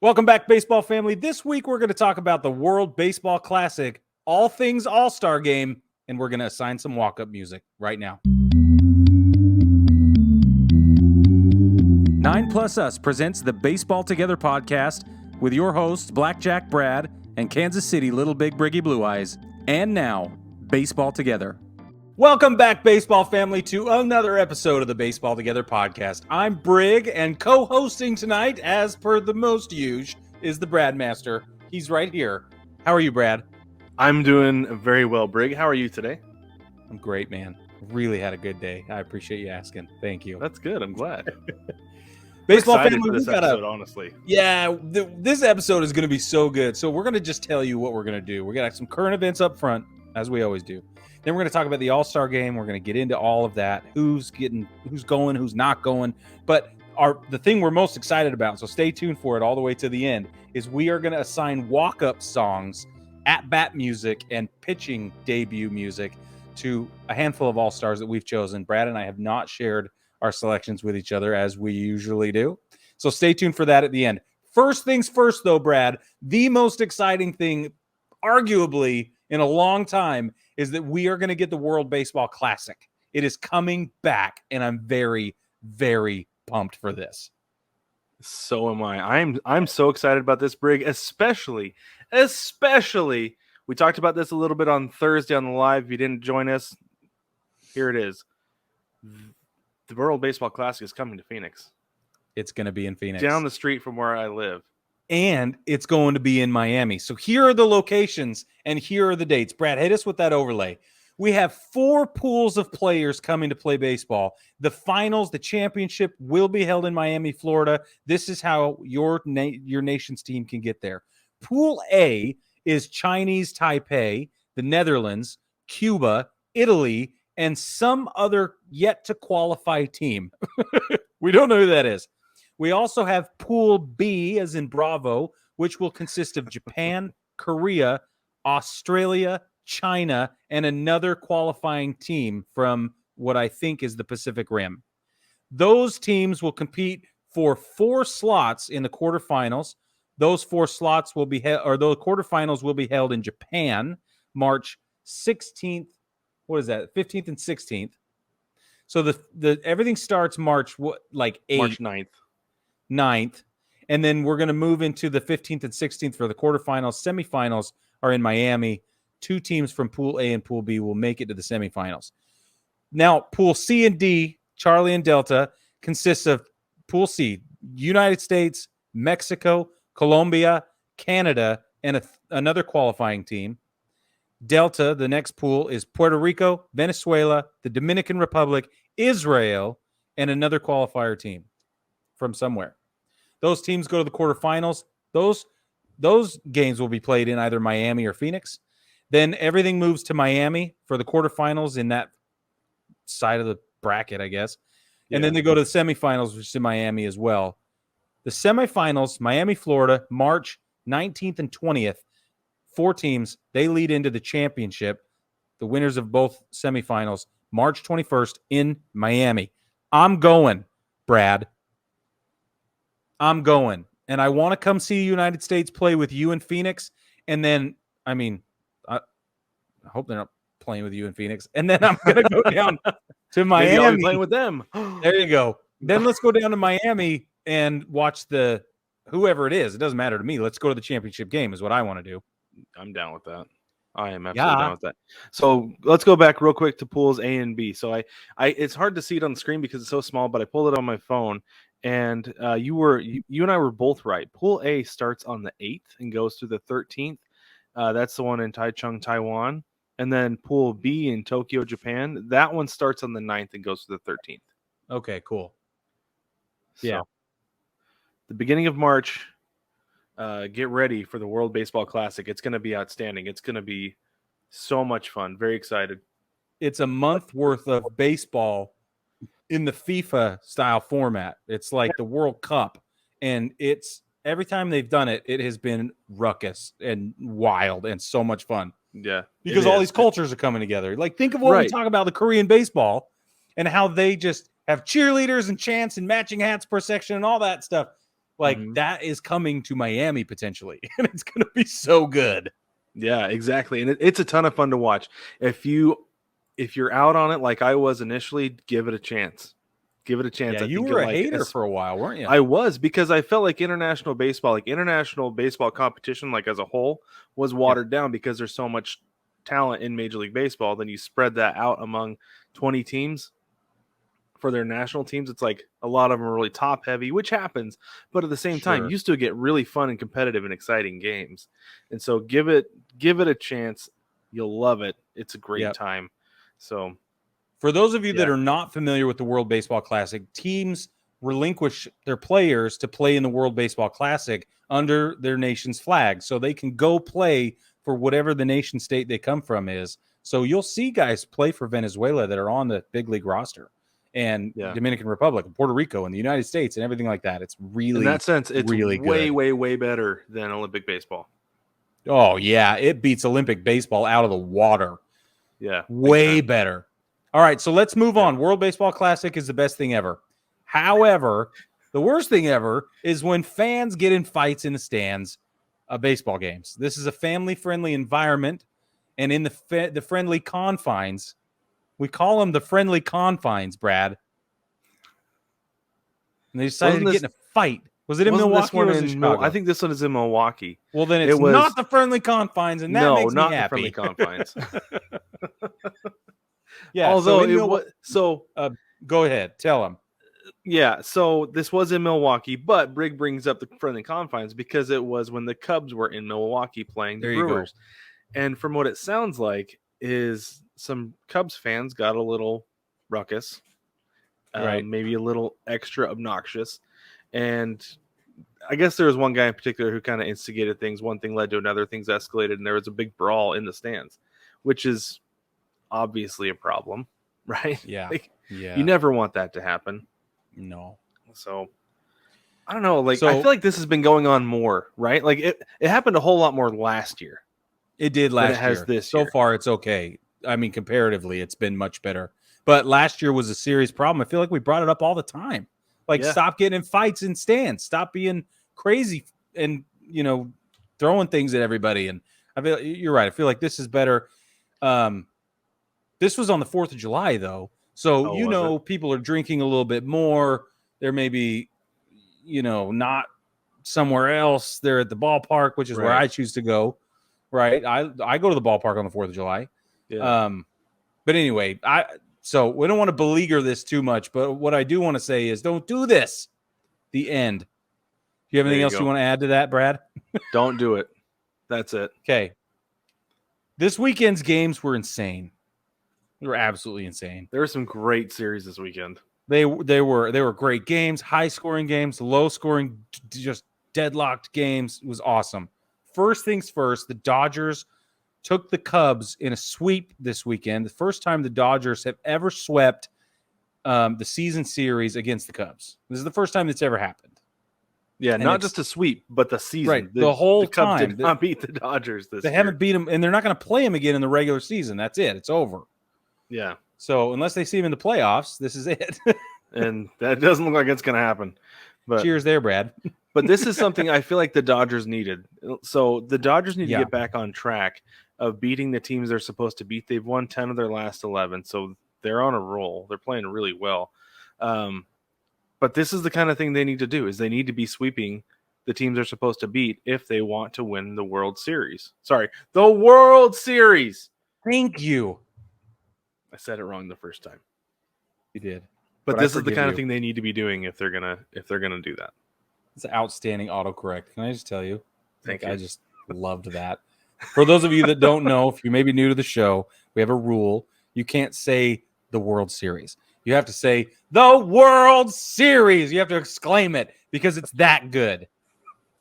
Welcome back, baseball family. This week, we're going to talk about the World Baseball Classic, all things All-Star Game, and we're going to assign some walk-up music right now. 9 Plus Us presents the Baseball Together podcast with your hosts, Blackjack Brad and Kansas City Little Big Briggy Blue Eyes. And now, Baseball Together. Welcome back, baseball family, to another episode of the Baseball Together podcast. I'm Brig, and co-hosting tonight, as per the most usual, is the Brad Master. He's right here. How are you, Brad? I'm doing very well, Brig. How are you today? I'm great, man. Really had a good day. I appreciate you asking. Thank you. That's good. I'm glad. Baseball excited family, for this episode, honestly. Yeah, this episode is going to be so good. So we're going to just tell you what we're going to do. We're going to have some current events up front, as we always do. Then we're going to talk about the All-Star Game. We're going to get into all of that. Who's going, who's not going. But the thing we're most excited about, so stay tuned for it all the way to the end, is we are going to assign walk-up songs, at-bat music, and pitching debut music to a handful of All-Stars that we've chosen. Brad and I have not shared our selections with each other as we usually do. So stay tuned for that at the end. First things first, though, Brad, the most exciting thing, arguably, in a long time, is that we are going to get the World Baseball Classic. It is coming back, and I'm very, very pumped for this. So am I. I'm so excited about this, Brig, especially, we talked about this a little bit on Thursday on the live. If you didn't join us, here it is. The World Baseball Classic is coming to Phoenix. It's going to be in Phoenix. Down the street from where I live. And it's going to be in Miami. So here are the locations and here are the dates. Brad, hit us with that overlay. We have 4 pools of players coming to play baseball. The finals, the championship, will be held in Miami, Florida. This is how your nation's team can get there. Pool A is Chinese Taipei, the Netherlands, Cuba, Italy, and some other yet-to-qualify team. We don't know who that is. We also have Pool B, as in Bravo, which will consist of Japan, Korea, Australia, China, and another qualifying team from what I think is the Pacific Rim. Those teams will compete for 4 slots in the quarterfinals. Those 4 slots will be the quarterfinals will be held in Japan, March 16th. What is that? 15th and 16th. So the everything starts March 8th. March 9th. And then we're going to move into the 15th and 16th for the quarterfinals. Semifinals are in Miami. 2 teams from Pool A and Pool B will make it to the semifinals. Now, Pool C and D, Charlie and Delta, consists of Pool C, United States, Mexico, Colombia, Canada, and another qualifying team. Delta, the next pool, is Puerto Rico, Venezuela, the Dominican Republic, Israel, and another qualifier team from somewhere. Those teams go to the quarterfinals. Those games will be played in either Miami or Phoenix. Then everything moves to Miami for the quarterfinals in that side of the bracket, I guess. And then they go to the semifinals, which is in Miami as well. The semifinals, Miami, Florida, March 19th and 20th. 4 teams, they lead into the championship. The winners of both semifinals, March 21st in Miami. I'm going, Brad. I'm going. And I want to come see the United States play with you in Phoenix. And then, I hope they're not playing with you in Phoenix. And then I'm going to go down to Miami. Maybe I'll be playing with them. There you go. Then let's go down to Miami and watch whoever it is. It doesn't matter to me. Let's go to the championship game is what I want to do. I'm down with that. I am absolutely down with that. So let's go back real quick to pools A and B. So I it's hard to see it on the screen because it's so small, but I pulled it on my phone, and you and I were both right. Pool A starts on the 8th and goes through the 13th. That's the one in Taichung, Taiwan. And then Pool B in Tokyo, Japan. That one starts on the 9th and goes to the 13th. Okay, cool. So, yeah. The beginning of March. Get ready for the World Baseball Classic. It's going to be outstanding. It's going to be so much fun. Very excited. It's a month worth of baseball in the FIFA style format. It's like the World Cup. And it's every time they've done it, it has been ruckus and wild and so much fun. Yeah. Because all these cultures are coming together. Like, think of what we talk about the Korean baseball and how they just have cheerleaders and chants and matching hats per section and all that stuff. Like that is coming to Miami potentially, and it's going to be so good. Yeah, exactly. And it's a ton of fun to watch. If you're out on it like I was initially, give it a chance. Give it a chance. Yeah, I you think were a hater for a while, weren't you? I was, because I felt like international baseball competition, like as a whole, was watered down because there's so much talent in Major League Baseball. Then you spread that out among 20 teams for their national teams. It's like a lot of them are really top heavy, which happens, but at the same time, you still get really fun and competitive and exciting games. And so give it a chance. You'll love it. It's a great time. So for those of you that are not familiar with the World Baseball Classic, teams relinquish their players to play in the World Baseball Classic under their nation's flag. So they can go play for whatever the nation state they come from is. So you'll see guys play for Venezuela that are on the big league roster, and Dominican Republic and Puerto Rico and the United States and everything like that. It's really, in that sense, it's really way, good. way better than Olympic baseball. Oh, yeah. It beats Olympic baseball out of the water. Yeah. Way better. All right, so let's move on. World Baseball Classic is the best thing ever. However, the worst thing ever is when fans get in fights in the stands of baseball games. This is a family-friendly environment, and in the friendly confines, we call them the friendly confines, Brad. And they decided to get in a fight. Was it in Milwaukee or was it in Chicago? I think this one is in Milwaukee. Well, then it's not the friendly confines, and that makes me happy. No, not the friendly confines. Yeah. Although go ahead, tell them. Yeah, so this was in Milwaukee, but Brig brings up the friendly confines because it was when the Cubs were in Milwaukee playing the Brewers. And from what it sounds like is some Cubs fans got a little ruckus, maybe a little extra obnoxious. And I guess there was one guy in particular who kind of instigated things. One thing led to another, things escalated, and there was a big brawl in the stands, which is obviously a problem, right? Yeah. You never want that to happen. No. So I don't know. I feel like this has been going on more, right? Like it happened a whole lot more last year. It did last year. So far, it's okay. I mean, comparatively, it's been much better. But last year was a serious problem. I feel like we brought it up all the time. Stop getting in fights in stands. Stop being crazy and, throwing things at everybody. And I feel you're right. I feel like this is better. This was on the 4th of July, though. So, people are drinking a little bit more. There may be, not somewhere else. They're at the ballpark, which is where I choose to go. Right. I go to the ballpark on the 4th of July. Yeah. But anyway, so we don't want to beleaguer this too much, but what I do want to say is don't do this. The end. Do you have anything else you want to add to that, Brad? Don't do it. That's it. Okay. This weekend's games were insane. They were absolutely insane. There were some great series this weekend. They were great games, high-scoring games, low-scoring, just deadlocked games. It was awesome. First things first, the Dodgers took the Cubs in a sweep this weekend. The first time the Dodgers have ever swept the season series against the Cubs. This is the first time that's ever happened. Yeah, and not just a sweep, but the season. Right, the whole Cubs time. did not beat the Dodgers this year. They haven't beat them, and they're not going to play them again in the regular season. That's it. It's over. Yeah. So unless they see him in the playoffs, this is it. And that doesn't look like it's going to happen. But cheers there, Brad. But this is something I feel like the Dodgers needed. So the Dodgers need to get back on track of beating the teams they're supposed to beat. They've won 10 of their last 11, so they're on a roll. They're playing really well. But this is the kind of thing they need to do, is they need to be sweeping the teams they're supposed to beat if they want to win the World Series. Sorry, the World Series. Thank you. I said it wrong the first time. You did. But this is the kind of thing they need to be doing if they're gonna do that. It's an outstanding autocorrect. Can I just tell you? Thank you. I just loved that. For those of you that don't know, if you may be new to the show, we have a rule. You can't say the World Series. You have to say the World Series. You have to exclaim it because it's that good.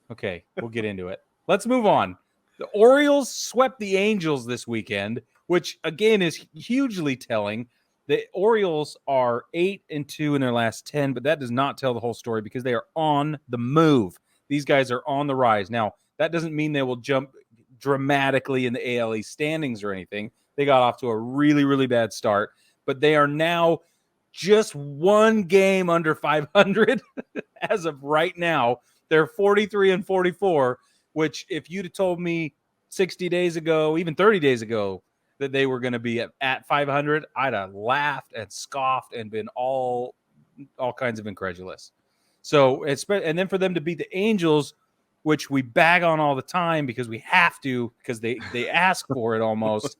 Okay, we'll get into it. Let's move on. The Orioles swept the Angels this weekend, which again is hugely telling. The Orioles are 8-2 in their last 10, but that does not tell the whole story because they are on the move. These guys are on the rise. Now, that doesn't mean they will jump dramatically in the AL East standings or anything. They got off to a really, really bad start, but they are now just one game under 500 as of right now. They're 43-44, which if you'd have told me 60 days ago, even 30 days ago, that they were going to be at 500, I'd have laughed and scoffed and been all kinds of incredulous. So and then for them to beat the Angels, which we bag on all the time because we have to, because they ask for it almost.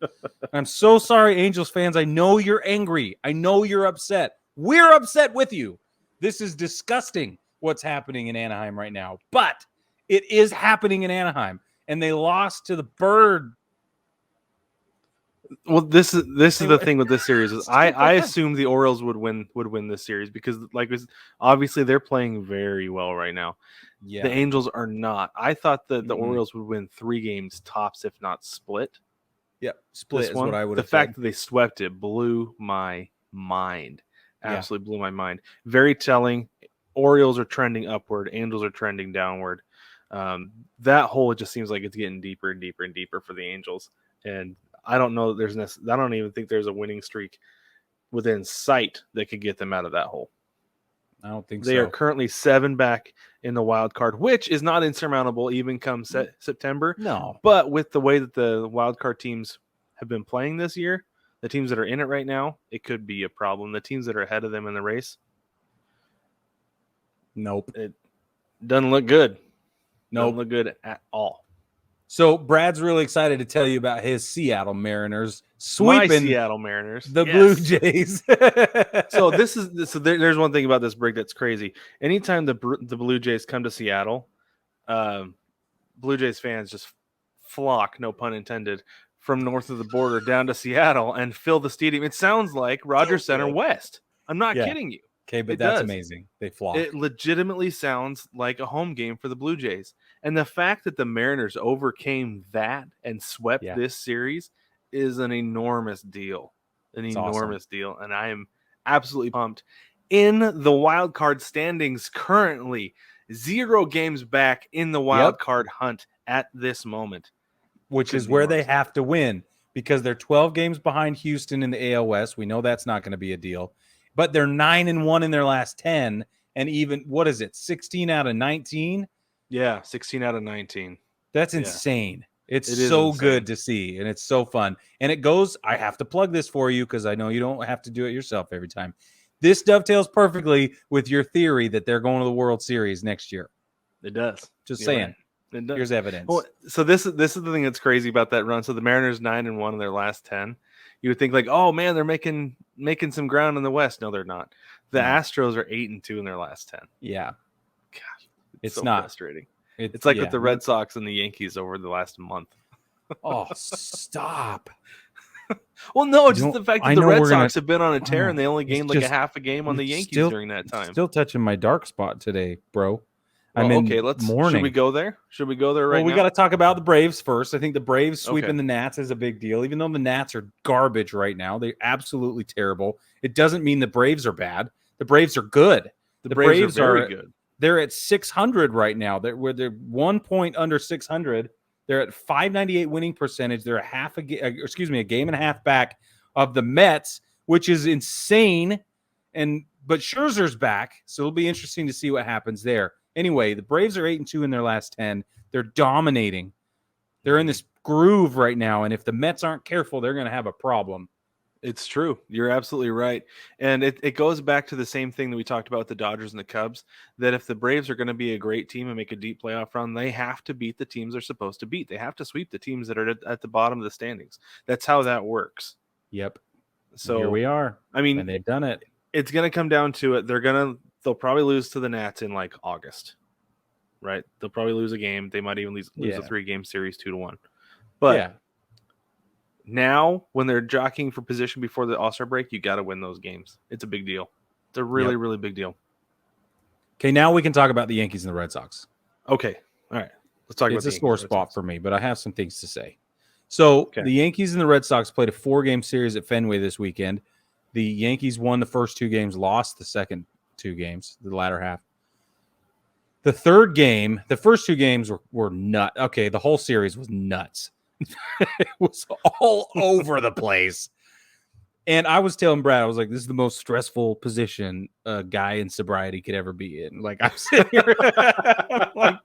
I'm so sorry, Angels fans. I know you're angry. I know you're upset. We're upset with you. This is disgusting what's happening in Anaheim right now. But it is happening in Anaheim. And they lost to the Bird. Well, this is the thing with this series is I assumed the Orioles would win this series because obviously they're playing very well right now. Yeah. The Angels are not. I thought that the Orioles would win 3 games tops, if not split. Yep, split is what I would have said. The fact that they swept it blew my mind. Absolutely blew my mind. Very telling. Orioles are trending upward. Angels are trending downward. That hole, it just seems like it's getting deeper and deeper and deeper for the Angels. And I don't know that I don't even think there's a winning streak within sight that could get them out of that hole. I don't think they are currently 7 back in the wild card, which is not insurmountable even come September. No. But with the way that the wild card teams have been playing this year, the teams that are in it right now, it could be a problem. The teams that are ahead of them in the race, nope. It doesn't look good. Nope. Doesn't look good at all. So Brad's really excited to tell you about his Seattle Mariners sweeping My Seattle Mariners, the Blue Jays. So there's one thing about this, Brig, that's crazy. Anytime the Blue Jays come to Seattle, Blue Jays fans just flock, no pun intended, from north of the border down to Seattle and fill the stadium. It sounds like Rogers Center West. I'm not kidding you. Okay, but that's amazing. They flock. It legitimately sounds like a home game for the Blue Jays. And the fact that the Mariners overcame that and swept this series is an enormous deal. Enormous deal. And I am absolutely pumped. In the wild card standings currently, 0 games back in the wild card hunt at this moment. Which is where they have to win because they're 12 games behind Houston in the AL West. We know that's not going to be a deal. But they're 9-1 in their last 10, and even 16 out of 19? Yeah, 16 out of 19. That's insane. It's so insane. Good to see, and it's so fun. And it goes. I have to plug this for you because I know you don't have to do it yourself every time. This dovetails perfectly with your theory that they're going to the World Series next year. It does. Just saying. Right. It does. Here's evidence. Well, so this is the thing that's crazy about that run. So the Mariners 9-1 in their last 10. You would think like, oh man, they're making some ground in the West. No, they're not. The Astros are 8-2 in their last 10. Yeah. Gosh, it's so not frustrating. It's like with the Red Sox and the Yankees over the last month. Oh, stop. Well, no, just the fact that the Red Sox have been on a tear and they only gained like a half a game on the Yankees during that time. Still touching my dark spot today, bro. Well, okay, should we go there? Should we go there right now? We got to talk about the Braves first. I think the Braves sweeping the Nats is a big deal, even though the Nats are garbage right now. They're absolutely terrible. It doesn't mean the Braves are bad. The Braves are good. The Braves are very good. They're at 600 right now. They're 1 point under 600. They're at 598 winning percentage. They're a game and a half back of the Mets, which is insane. But Scherzer's back, so it'll be interesting to see what happens there. Anyway, the Braves are 8-2 in their last 10. They're dominating. They're in this groove right now, and if the Mets aren't careful, they're going to have a problem. It's true. You're absolutely right. And it goes back to the same thing that we talked about with the Dodgers and the Cubs, that if the Braves are going to be a great team and make a deep playoff run, they have to beat the teams they're supposed to beat. They have to sweep the teams that are at the bottom of the standings. That's how that works. Yep. So here we are. I mean, and they've done it. It's going to come down to it. They'll probably lose to the Nats in like August, right? They'll probably lose a game. They might even lose a 3-game series 2-1. But now when they're jockeying for position before the All-Star break, you got to win those games. It's a big deal. It's a really, really big deal. Okay, now we can talk about the Yankees and the Red Sox. Okay. All right. Let's talk about it's a sore spot for me, but I have some things to say. So the Yankees and the Red Sox played a 4-game series at Fenway this weekend. The Yankees won the first 2 games, lost the second 2 games, the latter half. The third game, the first 2 games were nuts. Okay, the whole series was nuts. It was all over the place. And I was telling Brad, I was like, this is the most stressful position a guy in sobriety could ever be in. Like, I'm sitting here, like,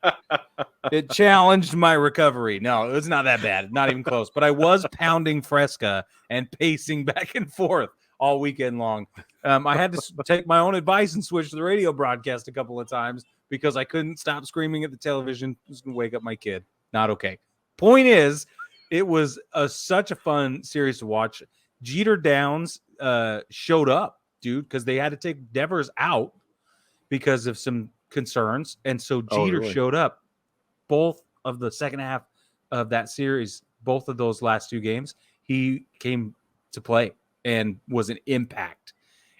it challenged my recovery. No, it was not that bad. Not even close. But I was pounding Fresca and pacing back and forth all weekend long. I had to take my own advice and switch to the radio broadcast a couple of times because I couldn't stop screaming at the television. I was going to wake up my kid. Not okay. Point is, it was such a fun series to watch. Jeter Downs showed up, dude, because they had to take Devers out because of some concerns. And so Jeter showed up both of the second half of that series, both of those last two games. He came to play and was an impact.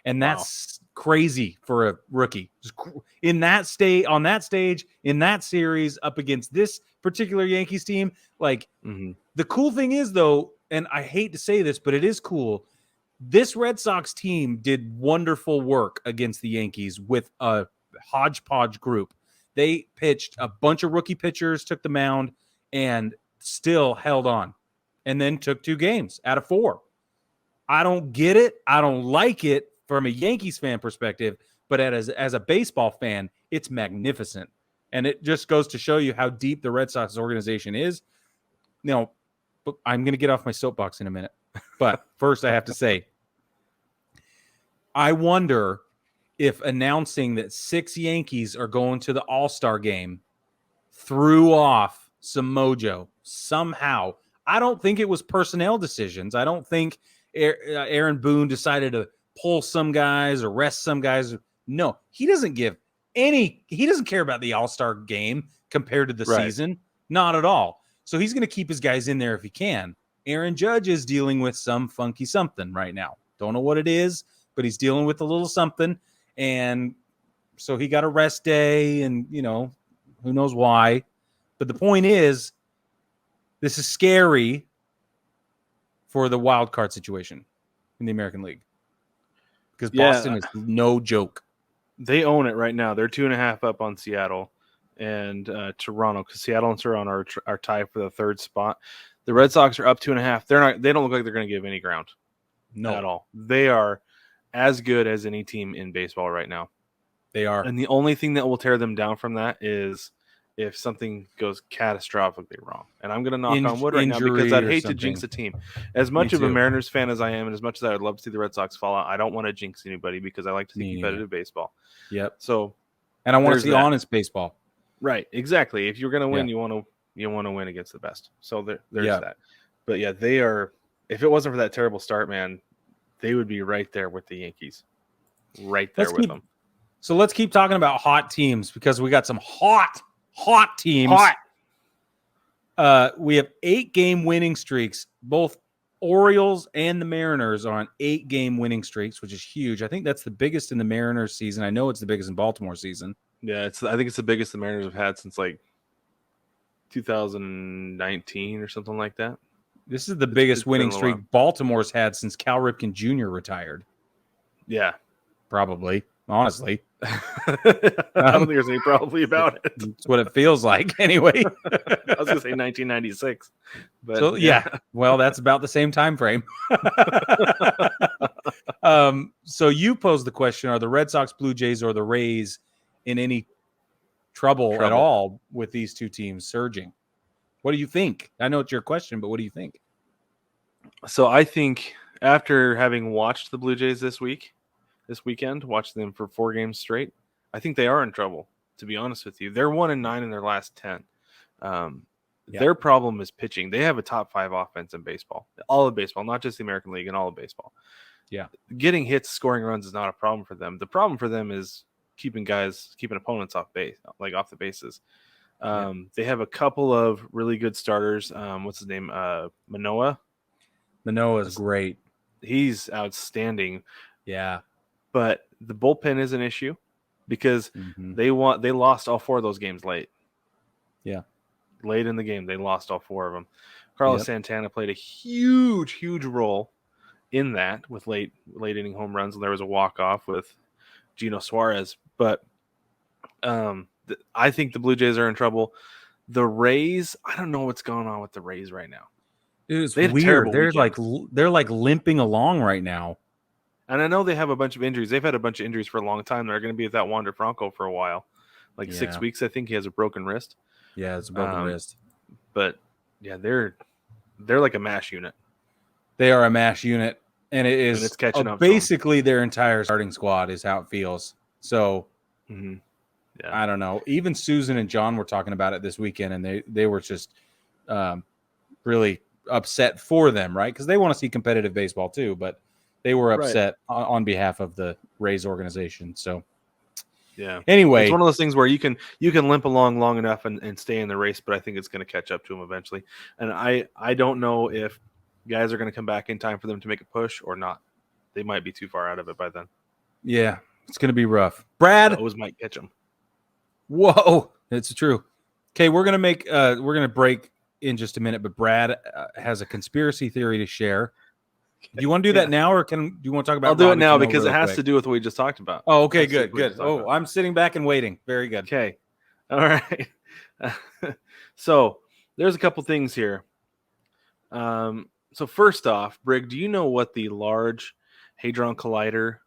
And that's crazy for a rookie. In that state, on that stage, in that series, up against this particular Yankees team, like the cool thing is, though, and I hate to say this, but it is cool. This Red Sox team did wonderful work against the Yankees with a hodgepodge group. They pitched a bunch of rookie pitchers, took the mound, and still held on, and then took 2 games out of 4. I don't get it. I don't like it from a Yankees fan perspective, but as a baseball fan, it's magnificent. And it just goes to show you how deep the Red Sox organization is. But I'm going to get off my soapbox in a minute. But first, I have to say, I wonder if announcing that 6 Yankees are going to the All-Star Game threw off some mojo somehow. I don't think it was personnel decisions. I don't think Aaron Boone decided to pull some guys or rest some guys. No, he doesn't care about the All-Star Game compared to the season. Not at all. So he's going to keep his guys in there if he can. Aaron Judge is dealing with some funky something right now. Don't know what it is, but he's dealing with a little something. And so he got a rest day and, who knows why. But the point is, this is scary for the wild card situation in the American League. Because Boston is no joke. They own it right now. They're 2.5 up on Seattle and Toronto, because Seattle and Toronto are tied for the 3rd spot. The Red Sox are up 2.5. They don't look like they're going to give any ground. No, at all. They are as good as any team in baseball right now. They are. And the only thing that will tear them down from that is if something goes catastrophically wrong. And I'm going to knock on wood right now because I'd hate to jinx a team. As much of a Mariners fan as I am, and as much as I would love to see the Red Sox fall out, I don't want to jinx anybody because I like to see competitive baseball. Yep. So, and I want to see honest baseball. Right. Exactly. If you're going to win, you want to win against the best. So there's that. But yeah, they are. If it wasn't for that terrible start, man, they would be right there with the Yankees. Right there with them. So let's keep talking about hot teams because we got some hot teams. We have 8-game winning streaks. Both Orioles and the Mariners are on 8-game winning streaks, which is huge. I think that's the biggest in the Mariners season. I know it's the biggest in Baltimore season. Yeah, I think it's the biggest the Mariners have had since like 2019 or something like that. This is the biggest winning streak Baltimore's had since Cal Ripken Jr. retired. Yeah. Probably. Honestly. I don't think there's any probably about it. That's what it feels like anyway. I was going to say 1996. But so, yeah. Well, that's about the same time frame. So you posed the question, are the Red Sox, Blue Jays, or the Rays in any trouble at all with these two teams surging? What do you think? I know it's your question, but what do you think? So I think after having watched the Blue Jays this weekend, watched them for 4 games straight, I think they are in trouble, to be honest with you. They're 1-9 in their last 10. Their problem is pitching. They have a top 5 offense in baseball, all of baseball, not just the American League, and all of baseball. Yeah. Getting hits, scoring runs is not a problem for them. The problem for them is keeping opponents off the bases. They have a couple of really good starters. What's his name? Manoah. Manoah is great. He's outstanding. Yeah. But the bullpen is an issue because they lost all 4 of those games late. Yeah. Late in the game, they lost all 4 of them. Carlos Santana played a huge, huge role in that with late inning home runs, and there was a walk-off with Gino Suarez. But I think the Blue Jays are in trouble. The Rays, I don't know what's going on with the Rays right now. It's weird. They're like limping along right now. And I know they have a bunch of injuries. They've had a bunch of injuries for a long time. They're going to be without Wander Franco for a while, like 6 weeks. I think he has a broken wrist. Yeah, it's a broken wrist. But yeah, they're like a mash unit. They are a mash unit, and it's catching up. Basically, their entire starting squad is how it feels. So, I don't know. Even Susan and John were talking about it this weekend, and they were just really upset for them, right? Because they want to see competitive baseball too, but they were upset on behalf of the Rays organization. So, yeah. Anyway, it's one of those things where you can limp along long enough and stay in the race, but I think it's going to catch up to them eventually. And I don't know if guys are going to come back in time for them to make a push or not. They might be too far out of it by then. Yeah, it's going to be rough. Brad, those might catch them. Whoa, it's true. Okay, we're gonna break in just a minute, but Brad has a conspiracy theory to share. Do you want to do that now, or do you want to talk about? I'll do it now because it has to do with what we just talked about. Oh, okay, good. Oh, I'm sitting back and waiting. Very good. Okay, all right. So there's a couple things here. So first off, Brig, do you know what the Large Hadron Collider?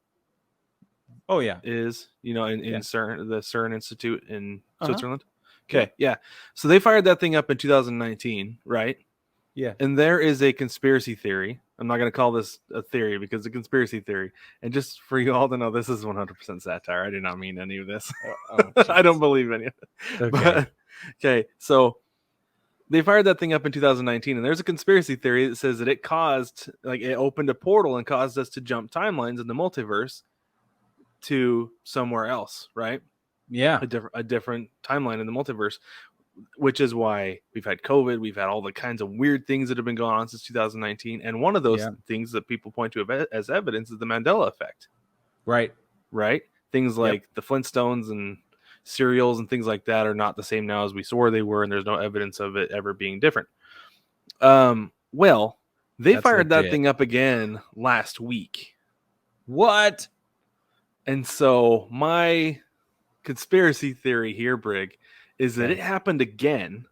Oh yeah, is in CERN, the CERN Institute in Switzerland. Okay, yeah. So they fired that thing up in 2019, right? Yeah. And there is a conspiracy theory. I'm not going to call this a theory because it's a conspiracy theory. And just for you all to know, this is 100% satire. I did not mean any of this. I don't believe any of it. Okay. Okay, so they fired that thing up in 2019, and there's a conspiracy theory that says that it opened a portal and caused us to jump timelines in the multiverse to somewhere else, right? Yeah, a different timeline in the multiverse, which is why we've had COVID. We've had all the kinds of weird things that have been going on since 2019, and one of those things that people point to as evidence is the Mandela effect. Right. Things like the Flintstones and cereals and things like that are not the same now as we swore they were, and there's no evidence of it ever being different. Well, they fired that thing up again last week. What? And so my conspiracy theory here, Brig, is that it happened again.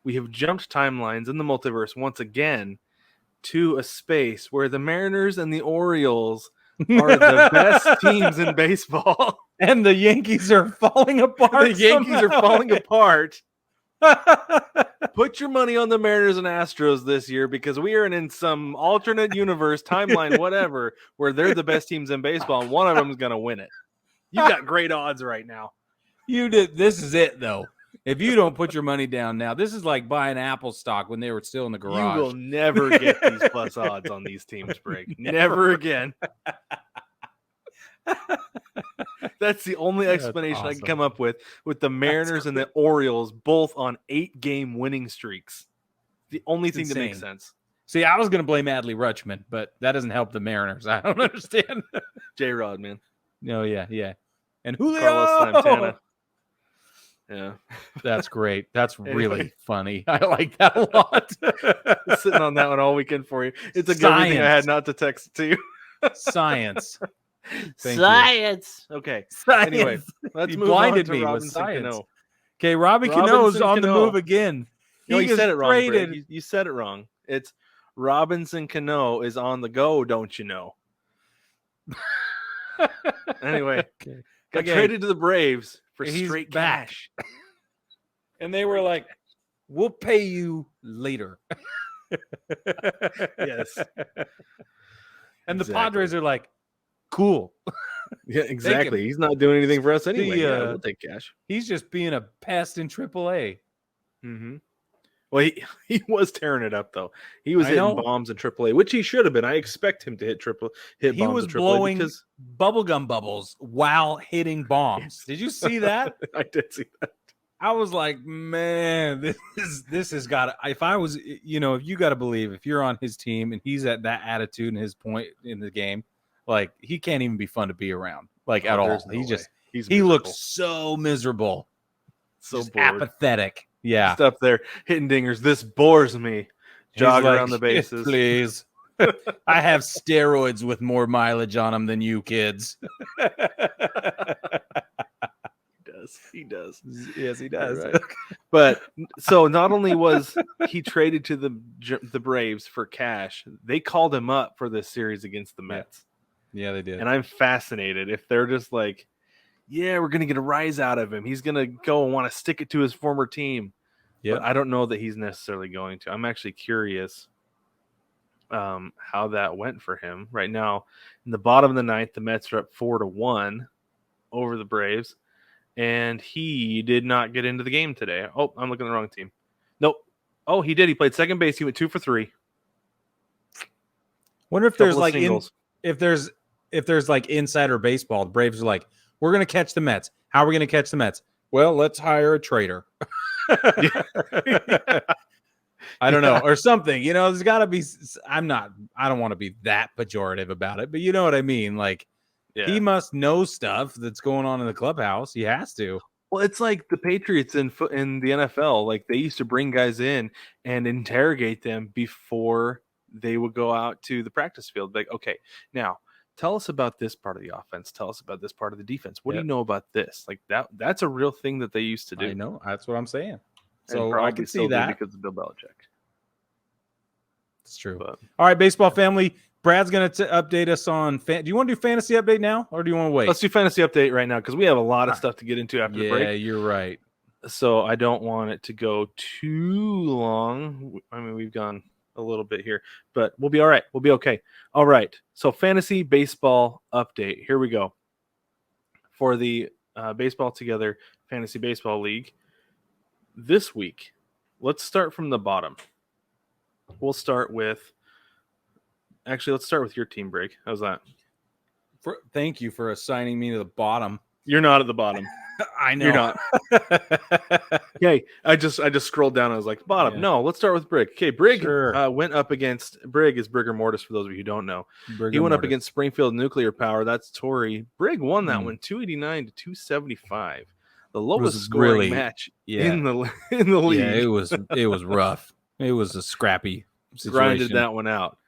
We have jumped timelines in the multiverse once again to a space where the Mariners and the Orioles are the best teams in baseball. And the Yankees are falling apart. The Yankees are falling apart. Put your money on the Mariners and Astros this year because we are in some alternate universe, timeline, whatever, where they're the best teams in baseball, and one of them is going to win it. You got great odds right now. You did. This is it, though. If you don't put your money down now, this is like buying Apple stock when they were still in the garage. You will never get these plus odds on these teams, Brig. Never again. That's the only explanation I can come up with the Mariners and the Orioles both on 8-game winning streaks. The only thing that makes sense. See, I was going to blame Adley Rutschman, but that doesn't help the Mariners. I don't understand. J-Rod, man. No, yeah. And Julio! Carlos Santana. Yeah. That's great. That's really funny. I like that a lot. Sitting on that one all weekend for you. It's a good thing I had not to text it to you. Science. Science. Okay. Science. Anyway, let's move blinded on to me Robinson with science. Cano. Okay, Robbie Cano is on the move again. No, you said it wrong. You said it wrong. It's Robinson Cano is on the go, don't you know? Anyway, got traded to the Braves for straight cash. And they were like, we'll pay you later. Yes. And the Padres are like, cool. Yeah, exactly. He's not doing anything for us anyway. We'll take cash. He's just being a pest in AAA. Mm-hmm. Well, he was tearing it up though. He was hitting bombs in AAA, which he should have been. I expect him to hit bombs. He was blowing bubblegum bubbles while hitting bombs. Did you see that? I did see that. I was like, man, this has got to. If I was, if you got to believe, if you're on his team and he's at that attitude and his point in the game, like he can't even be fun to be around, at all. He looks so miserable, so apathetic. Yeah, just up there hitting dingers. This bores me. Jog around the bases, please. I have steroids with more mileage on them than you kids. He does. Yes, he does. Right. But so not only was he traded to the Braves for cash, they called him up for this series against the Mets. Yeah, they did. And I'm fascinated if they're just like, yeah, we're going to get a rise out of him. He's going to go and want to stick it to his former team. Yep. But I don't know that he's necessarily going to. I'm actually curious how that went for him. Right now, in the bottom of the ninth, the Mets are up 4-1 over the Braves. And he did not get into the game today. Oh, I'm looking at the wrong team. Nope. Oh, he did. He played second base. He went 2 for 3. Wonder if there's like singles. if there's like insider baseball. The Braves are like, we're gonna catch the Mets. How are we gonna catch the Mets? Well, let's hire a trader. I don't know, or something. There's got to be. I don't want to be that pejorative about it, but you know what I mean. Like, he must know stuff that's going on in the clubhouse. He has to. Well, it's like the Patriots in the NFL. Like, they used to bring guys in and interrogate them before they would go out to the practice field. Like, okay, now tell us about this part of the offense. Tell us about this part of the defense. What do you know about this? Like, that's a real thing that they used to do. I know. That's what I'm saying. So I can see that because of Bill Belichick. It's true. But, all right, baseball family. Brad's going to update us on do you want to do fantasy update now, or do you want to wait? Let's do fantasy update right now because we have a lot of stuff to get into after the break. Yeah, you're right. So I don't want it to go too long. I mean, we've gone a little bit here, but we'll be all right. We'll be okay. All right. So fantasy baseball update. Here we go. For the Baseball Together Fantasy Baseball League this week, let's start from the bottom. Let's start with your team, Brig. How's that? Thank you for assigning me to the bottom. You're not at the bottom. I know. You're not. Okay, I just scrolled down. I was like, bottom. Yeah. No, let's start with Brig. Okay, Brig went up against Brig is Brigger Mortis for those of you who don't know. He went up against Springfield Nuclear Power. That's Torrey. Brig won that one 289 to 275. The lowest scoring match in the league. Yeah, it was rough. It was a scrappy situation. Grinded that one out.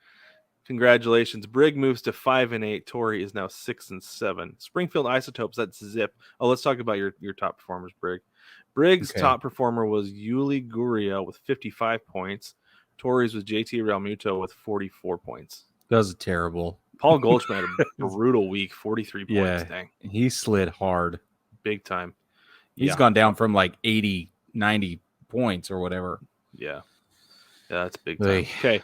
Congratulations. Brig moves to 5-8. Torrey is now 6-7. Springfield Isotopes, that's Zip. Oh, let's talk about your top performers, Brig. Brig's top performer was Yuli Gurria with 55 points. Torrey's was JT Realmuto with 44 points. That was terrible. Paul Goldschmidt had a brutal week, 43 points. Dang. He slid hard. Big time. He's gone down from like 80, 90 points or whatever. Yeah, that's big time. Okay.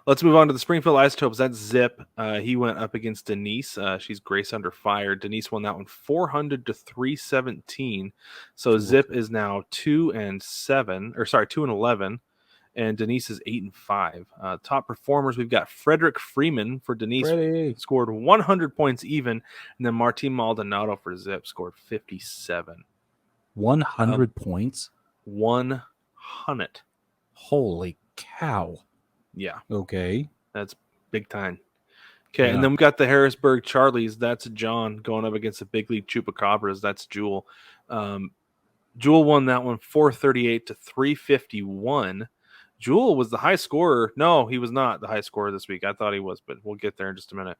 Let's move on to the Springfield Isotopes. That's Zip. He went up against Denise. She's Grace Under Fire. Denise won that one 400 to 317. So Zip is now 2-11, and Denise is 8-5. Top performers, we've got Frederick Freeman for Denise, scored 100 points even, and then Martin Maldonado for Zip scored 57. 100 points? 100. Holy cow. Yeah. Okay. That's big time. Okay, and then we got the Harrisburg Charlies. That's John going up against the Big League Chupacabras. That's Jewel. Jewel won that one 438 to 351. Jewel was the high scorer. No, he was not the high scorer this week. I thought he was, but we'll get there in just a minute.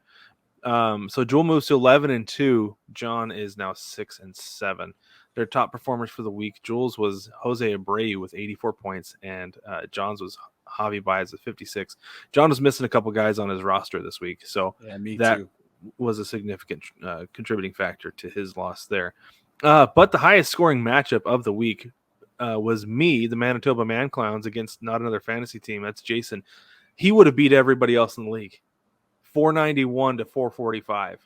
So Jewel moves to 11-2. John is now 6-7. Their top performers for the week. Jewel's was Jose Abreu with 84 points, and John's was Javi Baez with 56. John was missing a couple guys on his roster this week, so that was a significant contributing factor to his loss there. But the highest scoring matchup of the week was me, the Manitoba Man Clowns, against not another fantasy team. That's Jason. He would have beat everybody else in the league. 491 to 445.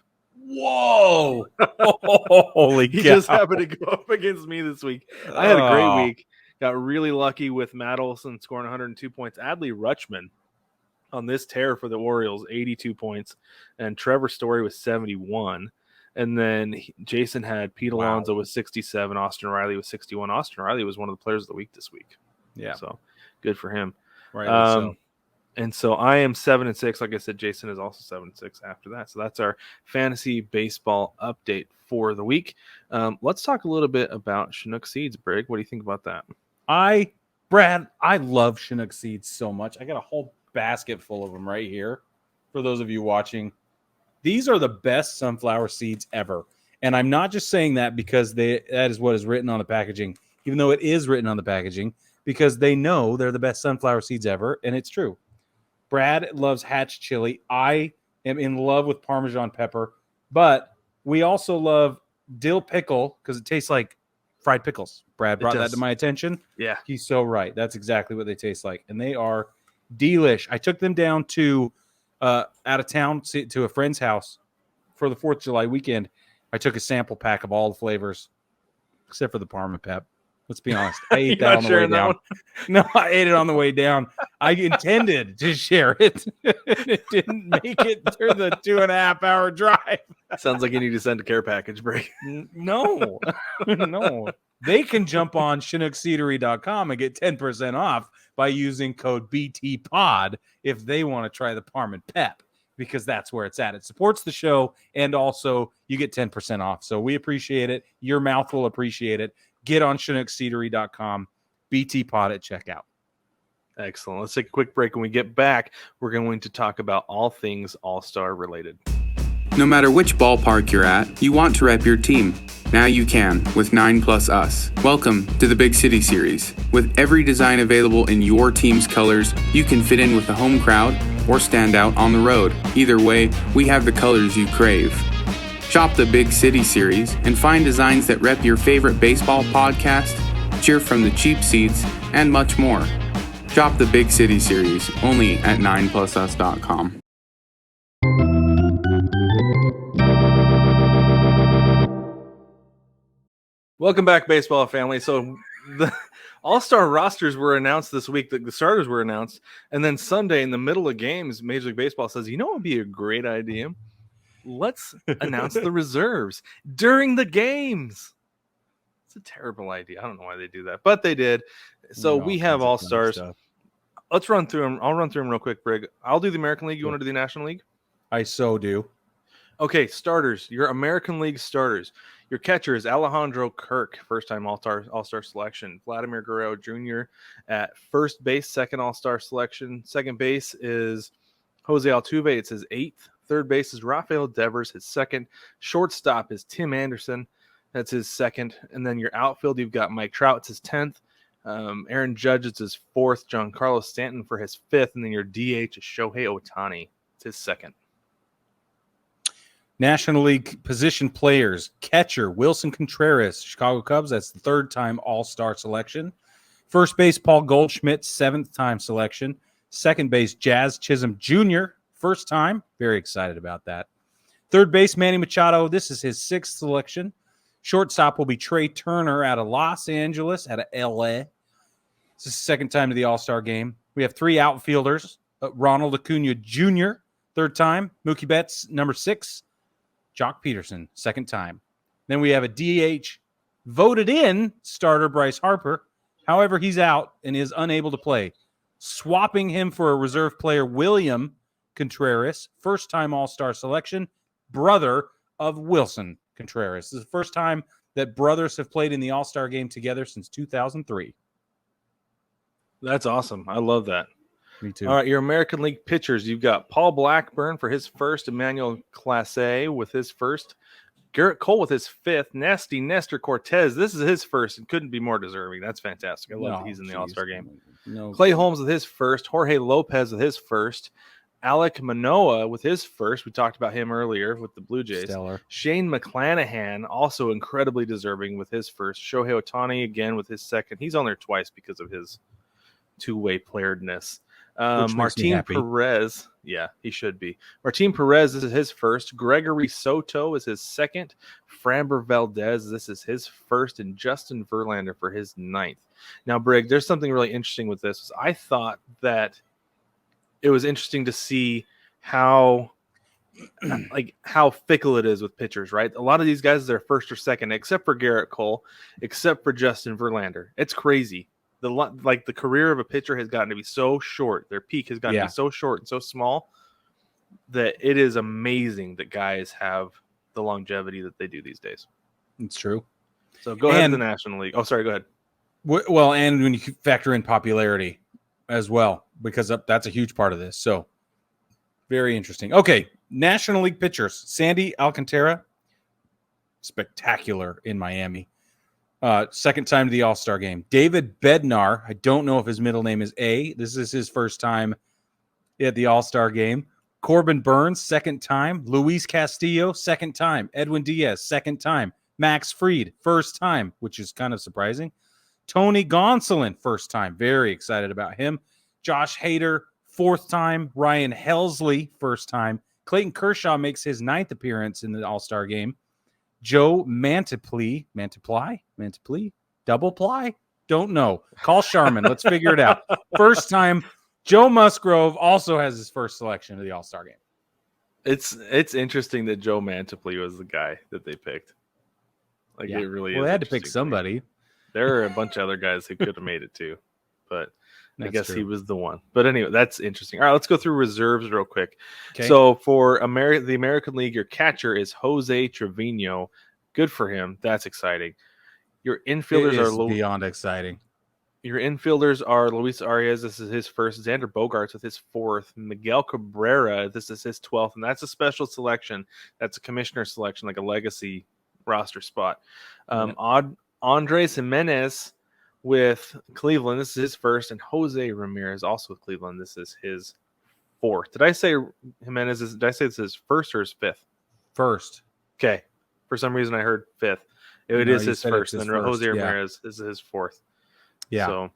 Whoa! Holy cow. He just happened to go up against me this week. I had a great week. Got really lucky with Matt Olson scoring 102 points. Adley Rutschman on this tear for the Orioles, 82 points. And Trevor Story was 71. And then Jason had Pete Alonso with 67. Austin Riley was 61. Austin Riley was one of the players of the week this week. Yeah. So good for him. Right. And so I am 7-6. Like I said, Jason is also 7-6 after that. So that's our fantasy baseball update for the week. Let's talk a little bit about Chinook seeds, Brig. What do you think about that? Brad, I love Chinook seeds so much. I got a whole basket full of them right here. For those of you watching, these are the best sunflower seeds ever. And I'm not just saying that because that is what is written on the packaging, even though it is written on the packaging, because they know they're the best sunflower seeds ever, and it's true. Brad loves Hatch chili. I am in love with Parmesan pepper, but we also love dill pickle because it tastes like fried pickles. Brad brought that to my attention. Yeah. He's so right. That's exactly what they taste like. And they are delish. I took them down to out of town to a friend's house for the 4th of July weekend. I took a sample pack of all the flavors except for the Parma pep. Let's be honest. I ate that on the way down. No, I ate it on the way down. I intended to share it. It didn't make it through the 2.5-hour drive. Sounds like you need to send a care package, Brig. No. No. They can jump on ChinookCeatery.com and get 10% off by using code BTPOD if they want to try the Parma pep, because that's where it's at. It supports the show, and also you get 10% off. So we appreciate it. Your mouth will appreciate it. Get on ChinookCeatery.com, BTPod at checkout. Excellent. Let's take a quick break. When we get back, we're going to talk about all things All-Star related. No matter which ballpark you're at, you want to rep your team. Now you can with 9+ Us. Welcome to the Big City Series. With every design available in your team's colors, you can fit in with the home crowd or stand out on the road. Either way, we have the colors you crave. Shop the Big City Series and find designs that rep your favorite baseball podcast, cheer from the cheap seats, and much more. Shop the Big City Series only at 9plusus.com. Welcome back, baseball family. So the All-Star rosters were announced this week. The starters were announced. And then Sunday, in the middle of games, Major League Baseball says, you know what would be a great idea? Let's announce the reserves during the games. It's a terrible idea. I don't know why they do that, but they did. So we have All-Stars. Let's run through them. I'll run through them real quick, Brig. I'll do the American League. You want to do the National League? I so do. Okay, starters. Your American League starters. Your catcher is Alejandro Kirk, first-time All-Star selection. Vladimir Guerrero Jr. at first base, second All-Star selection. Second base is Jose Altuve. It's his 8th. Third base is Rafael Devers, his 2nd. Shortstop is Tim Anderson. That's his 2nd. And then your outfield, you've got Mike Trout. It's his 10th. Aaron Judge, it's his 4th. Giancarlo Stanton for his 5th. And then your DH is Shohei Ohtani. It's his 2nd. National League position players. Catcher, Wilson Contreras, Chicago Cubs. That's the 3rd-time All-Star selection. First base, Paul Goldschmidt, 7th-time selection. Second base, Jazz Chisholm Jr., first time. Very excited about that. Third base, Manny Machado. This is his 6th selection. Shortstop will be Trey Turner out of Los Angeles, out of L.A. This is the 2nd time to the All-Star game. We have 3 outfielders. Ronald Acuna Jr., 3rd time. Mookie Betts, number 6. Jock Peterson, 2nd time. Then we have a DH voted in starter, Bryce Harper. However, he's out and is unable to play. Swapping him for a reserve player, William Contreras, first-time All-Star selection, brother of Wilson Contreras. This is the first time that brothers have played in the All-Star game together since 2003. That's awesome. I love that. Me too. All right, your American League pitchers. You've got Paul Blackburn for his 1st, Emmanuel Clase with his 1st, Garrett Cole with his 5th, Nasty Nestor Cortez. This is his 1st and couldn't be more deserving. That's fantastic. I love that he's in the All-Star game. Clay Holmes with his 1st, Jorge Lopez with his 1st, Alek Manoah with his 1st. We talked about him earlier with the Blue Jays. Stellar. Shane McClanahan, also incredibly deserving with his 1st. Shohei Ohtani again with his 2nd. He's on there twice because of his two-way playeredness. Martin Perez, yeah, he should be. Martin Perez, this is his 1st. Gregory Soto is his 2nd. Framber Valdez, this is his 1st, and Justin Verlander for his 9th. Now, Brig, there's something really interesting with this. I thought that it was interesting to see how fickle it is with pitchers, right? A lot of these guys are 1st or 2nd, except for Garrett Cole, except for Justin Verlander. It's crazy. The career of a pitcher has gotten to be so short. Their peak has gotten to be so short and so small that it is amazing that guys have the longevity that they do these days. It's true. So go ahead to the National League. Oh, sorry. Go ahead. Well, and when you factor in popularity as well, because that's a huge part of this. So very interesting. Okay. National League pitchers. Sandy Alcantara, spectacular in Miami. 2nd time to the All-Star game. David Bednar, I don't know if his middle name is A. This is his 1st time at the All-Star game. Corbin Burns, second time. Luis Castillo, second time. Edwin Diaz, second time. Max Fried, first time, which is kind of surprising. Tony Gonsolin, first time. Very excited about him. Josh Hader, fourth time. Ryan Helsley, first time. Clayton Kershaw makes his 9th appearance in the All-Star game. Joe Mantiply, double ply? Don't know. Call Sharman. Let's figure it out. First time. Joe Musgrove also has his first selection of the All-Star game. It's interesting that Joe Mantiply was the guy that they picked. Like, it really is. Well, they had to pick somebody. There are a bunch of other guys who could have made it too, but I guess true. he was the one. But anyway, that's interesting. All right, let's go through reserves real quick. Okay. So for the American League, your catcher is Jose Trevino. Good for him. That's exciting. Your infielders are beyond exciting. Your infielders are Luis Arias. This is his first. Xander Bogaerts with his 4th. Miguel Cabrera. This is his 12th, and that's a special selection. That's a commissioner selection, like a legacy roster spot. Andres Jimenez with Cleveland. This is his first, and Jose Ramirez also with Cleveland. This is his 4th. Did I say Jimenez? Did I say this is first or his 5th? First. Okay. For some reason, I heard 5th. It is his first, and Jose Ramirez is his 4th. Yeah. So,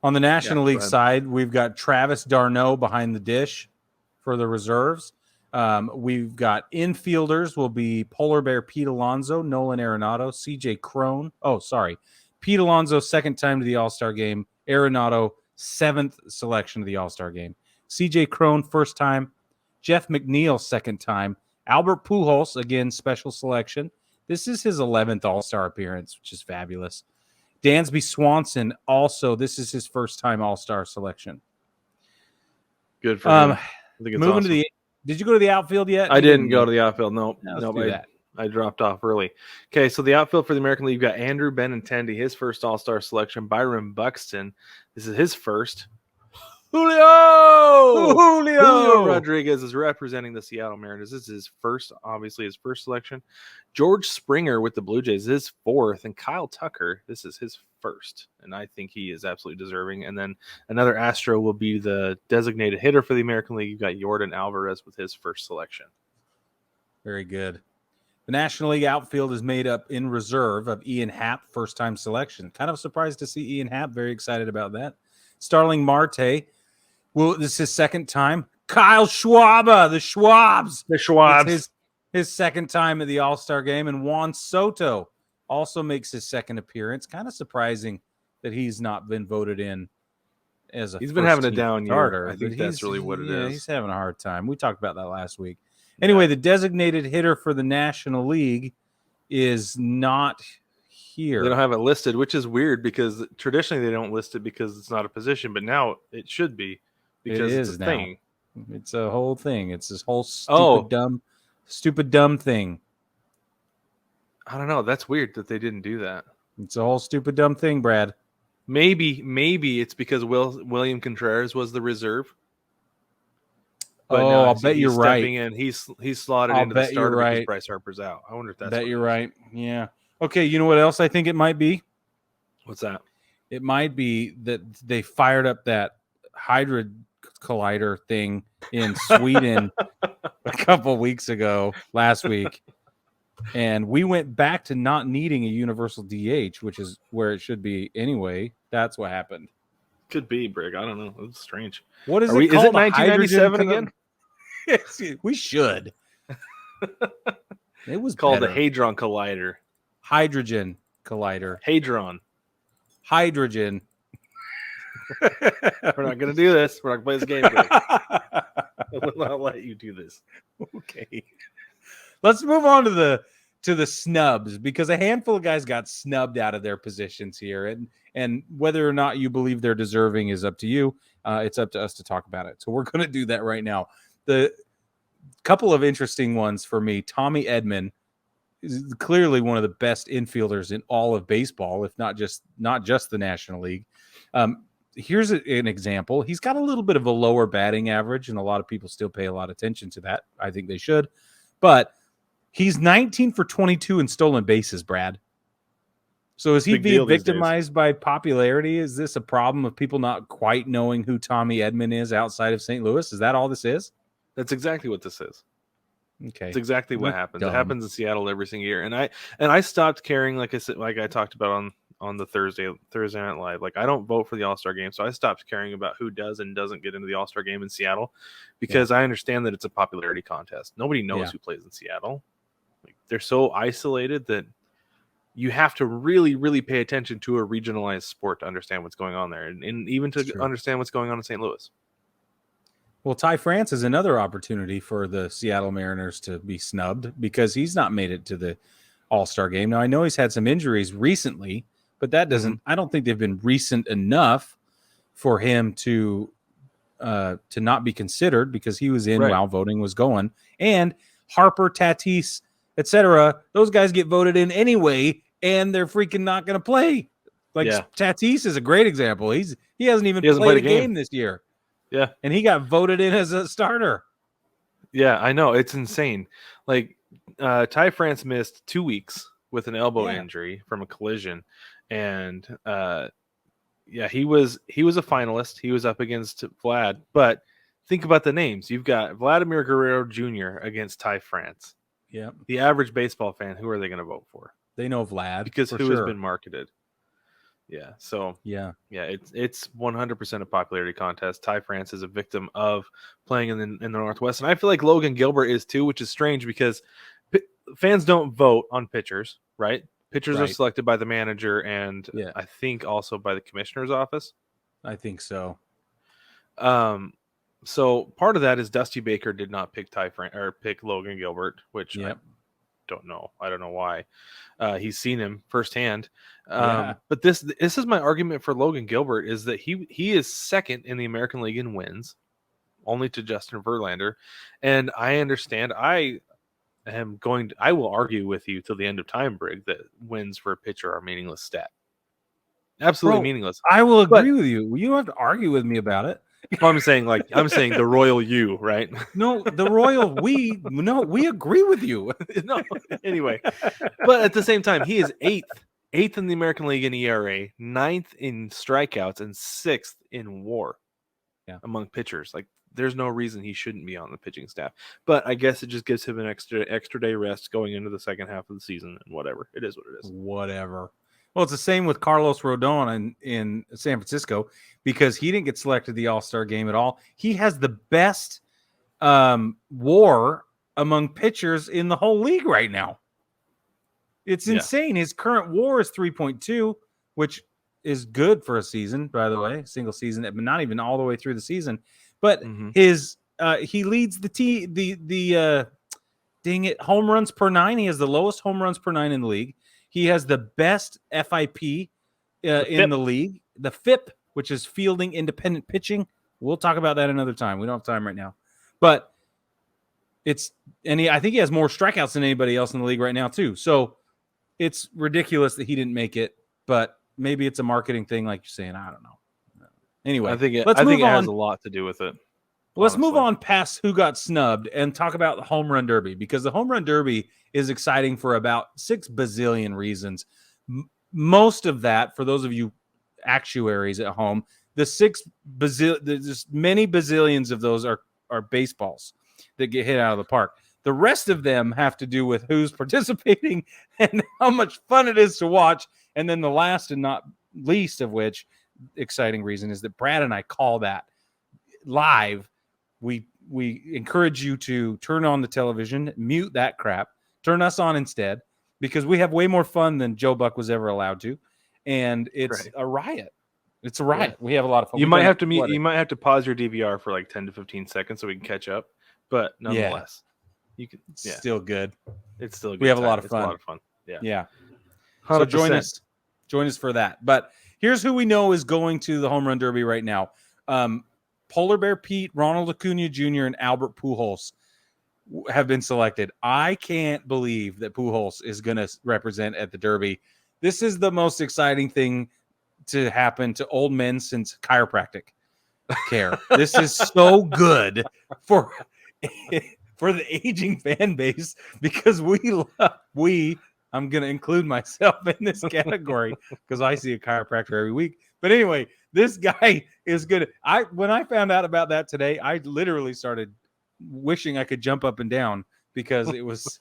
on the National League side, we've got Travis d'Arnaud behind the dish for the reserves. We've got infielders will be Polar Bear Pete Alonso, Nolan Arenado, CJ Crone. Oh, sorry. Pete Alonso, second time to the All-Star game. Arenado, 7th selection of the All-Star game. CJ Crone, first time. Jeff McNeil, second time. Albert Pujols, again, special selection. This is his 11th All-Star appearance, which is fabulous. Dansby Swanson, also, this is his first time All-Star selection. Good for him. I moving think it's awesome. to the. Did you go to the outfield yet? I didn't go to the outfield. No, I I dropped off early. Okay, so the outfield for the American League, you've got Andrew Benintendi, his first All-Star selection. Byron Buxton, this is his first. Julio Rodriguez is representing the Seattle Mariners. This is his first selection. George Springer with the Blue Jays is his 4th, and Kyle Tucker, this is his first, and I think he is absolutely deserving. And then another Astro will be the designated hitter for the American League. You've got Yordan Alvarez with his first selection. Very good. The National League outfield is made up in reserve of Ian Happ, first-time selection. Kind of surprised to see Ian Happ. Very excited about that. Starling Marte. Well, this is his second time. Kyle Schwaba, the Schwabs. It's his second time at the All-Star game. And Juan Soto also makes his second appearance. Kind of surprising that he's not been voted in as a He's been having a down starter. year. I think that's really what it is. He's having a hard time. We talked about that last week. Anyway, the designated hitter for the National League is not here. They don't have it listed, which is weird because traditionally they don't list it because it's not a position, but now it should be because it's a thing. It's a whole thing. It's this whole stupid dumb thing. I don't know. That's weird that they didn't do that. It's a whole stupid dumb thing, Brad. Maybe it's because William Contreras was the reserve. But I'll bet you're right. In, he's slotted into the starter because Bryce Harper's out. I wonder if that's. Bet you're right. Yeah. Okay. You know what else I think it might be? What's that? It might be that they fired up that Hydra Collider thing in Sweden a couple weeks ago, last week, and we went back to not needing a universal DH, which is where it should be anyway. That's what happened. Could be, Brig. I don't know. It's strange. What is it called? Is it 1997 again? We should. It was called better. the Hadron Collider. Hydrogen Collider. Hadron. Hydrogen. We're not going to do this. We're not going to play this game. I will not let you do this. Okay. Let's move on to the snubs, because a handful of guys got snubbed out of their positions here, and whether or not you believe they're deserving is up to you. It's up to us to talk about it. So we're going to do that right now. The couple of interesting ones for me. Tommy Edman is clearly one of the best infielders in all of baseball, if not just the National League. Here's an example. He's got a little bit of a lower batting average, and a lot of people still pay a lot of attention to that. I think they should. But he's 19 for 22 in stolen bases, Brad. So is he Big being deal these days. victimized by popularity? Is this a problem of people not quite knowing who Tommy Edman is outside of St. Louis? Is that all this is? That's exactly what this is. Okay. It's exactly what happens. Dumb. It happens in Seattle every single year. And I stopped caring, like I talked about on the Thursday Night Live. Like, I don't vote for the All-Star Game, so I stopped caring about who does and doesn't get into the All-Star Game in Seattle because I understand that it's a popularity contest. Nobody knows who plays in Seattle. Like, they're so isolated that you have to really, really pay attention to a regionalized sport to understand what's going on there, and even to understand what's going on in St. Louis. Well, Ty France is another opportunity for the Seattle Mariners to be snubbed because he's not made it to the All-Star Game. Now, I know he's had some injuries recently, but that doesn't I don't think they've been recent enough for him to not be considered because he was in while voting was going. And Harper, Tatis, etc., those guys get voted in anyway, and they're freaking not going to play. Like Tatis is a great example. He hasn't even played a game this year. Yeah. And he got voted in as a starter. Yeah, I know. It's insane. Like, Ty France missed 2 weeks with an elbow injury from a collision. And he was a finalist. He was up against Vlad. But think about the names. You've got Vladimir Guerrero Jr. against Ty France. Yeah. The average baseball fan, who are they going to vote for? They know Vlad. Because who has been marketed. Yeah. So it's 100% a popularity contest. Ty France is a victim of playing in the Northwest, and I feel like Logan Gilbert is too, which is strange because fans don't vote on pitchers, right? Pitchers are selected by the manager and I think also by the commissioner's office. I think so. So part of that is Dusty Baker did not pick pick Logan Gilbert, which I don't know. I don't know why. He's seen him firsthand. But this is my argument for Logan Gilbert is that he is second in the American League in wins, only to Justin Verlander. And I understand I will argue with you till the end of time, Brig, that wins for a pitcher are meaningless stat. Absolutely meaningless. I will agree with you. You don't have to argue with me about it. Well, I'm saying the royal you, right? No, the royal we agree with you. No, anyway. But at the same time, he is eighth in the American League in ERA, 9th in strikeouts, and 6th in WAR among pitchers. Like, there's no reason he shouldn't be on the pitching staff. But I guess it just gives him an extra day rest going into the second half of the season, and whatever. It is what it is. Whatever. Well, it's the same with Carlos Rodon in San Francisco because he didn't get selected to the All-Star Game at all. He has the best WAR among pitchers in the whole league right now. It's insane. His current WAR is 3.2, which is good for a season, by the way, single season, but not even all the way through the season. But he leads the home runs per 9. He has the lowest home runs per 9 in the league. He has the best FIP in the league. The FIP, which is fielding independent pitching. We'll talk about that another time. We don't have time right now. But I think he has more strikeouts than anybody else in the league right now, too. So it's ridiculous that he didn't make it. But maybe it's a marketing thing, like you're saying. I don't know. Anyway, I think it has a lot to do with it. Let's move on past who got snubbed and talk about the Home Run Derby, because the Home Run Derby is exciting for about 6 bazillion reasons. Most of that, for those of you actuaries at home, there's many bazillions of those are baseballs that get hit out of the park. The rest of them have to do with who's participating and how much fun it is to watch. And then the last and not least of which exciting reason is that Brad and I call that live. We encourage you to turn on the television, mute that crap, turn us on instead, because we have way more fun than Joe Buck was ever allowed to, and it's a riot. It's a riot. Yeah. We have a lot of fun. You might have to pause your DVR for like 10 to 15 seconds so we can catch up, but nonetheless, you can. Yeah. Still good. It's still good. We have a lot of fun. It's a lot of fun. Yeah. Yeah. 100%. So join us for that. But here's who we know is going to the Home Run Derby right now. Polar Bear Pete, Ronald Acuna Jr., and Albert Pujols have been selected. I can't believe that Pujols is going to represent at the Derby. This is the most exciting thing to happen to old men since chiropractic care. This is so good for the aging fan base, because we I'm going to include myself in this category because I see a chiropractor every week. But anyway, this guy is good. When I found out about that today, I literally started wishing I could jump up and down because it was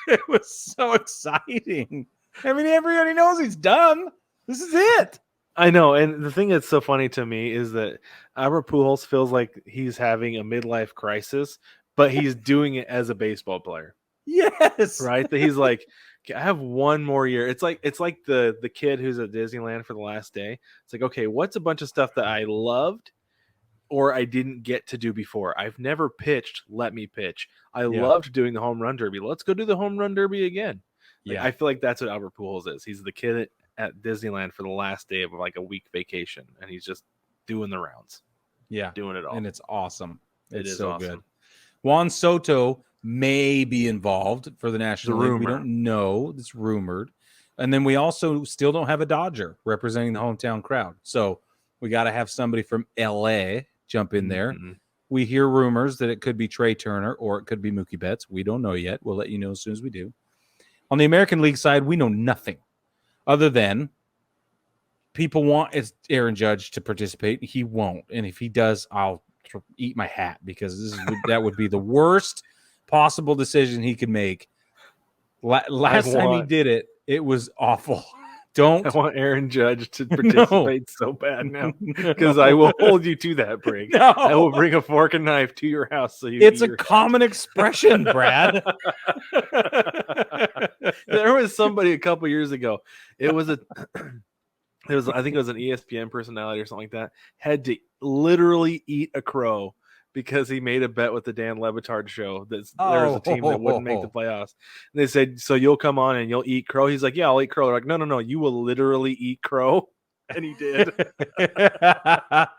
it was so exciting. I mean, everybody knows he's dumb. This is it. I know, and the thing that's so funny to me is that Albert Pujols feels like he's having a midlife crisis, but he's doing it as a baseball player. Yes. Right? That he's like, I have one more year. It's like the kid who's at Disneyland for the last day. It's like, okay, what's a bunch of stuff that I loved or I didn't get to do before? I've never pitched. Let me pitch. I loved doing the home run derby. Let's go do the home run derby again. Like, I feel like that's what Albert Pujols is. He's the kid at Disneyland for the last day of like a week vacation, and he's just doing the rounds. Yeah, doing it all, and it's awesome. It is so awesome. Good. Juan Soto may be involved for the National League. We don't know. It's rumored. And then we also still don't have a Dodger representing the hometown crowd. So we got to have somebody from LA jump in there. Mm-hmm. We hear rumors that it could be Trey Turner or it could be Mookie Betts. We don't know yet. We'll let you know as soon as we do. On the American League side, we know nothing other than people want Aaron Judge to participate. He won't. And if he does, I'll eat my hat because that would be the worst possible decision he could make. Last time he did it, it was awful. I want Aaron Judge to participate so bad now because I will hold you to that, Brig. No. I will bring a fork and knife to your house. It's a common expression, Brad. There was somebody a couple years ago. I think it was an ESPN personality or something like that. Had to literally eat a crow because he made a bet with the Dan Levitard show that there was a team that wouldn't make the playoffs. And they said, so you'll come on and you'll eat crow? He's like, yeah, I'll eat crow. They're like, no, you will literally eat crow. And he did. How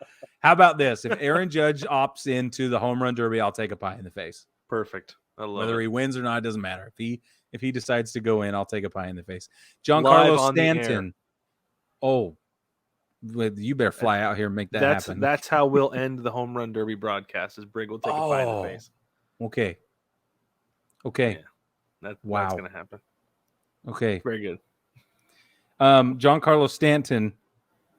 about this? If Aaron Judge opts into the home run derby, I'll take a pie in the face. Perfect. I love Whether it. he wins or not, it doesn't matter. If he decides to go in, I'll take a pie in the face. Giancarlo Stanton. Oh, you better fly out here and make that happen. That's how we'll end the home run derby broadcast. Is Brig will take a pie in the face. Okay. Yeah, that's going to happen. Okay. Very good. Giancarlo Stanton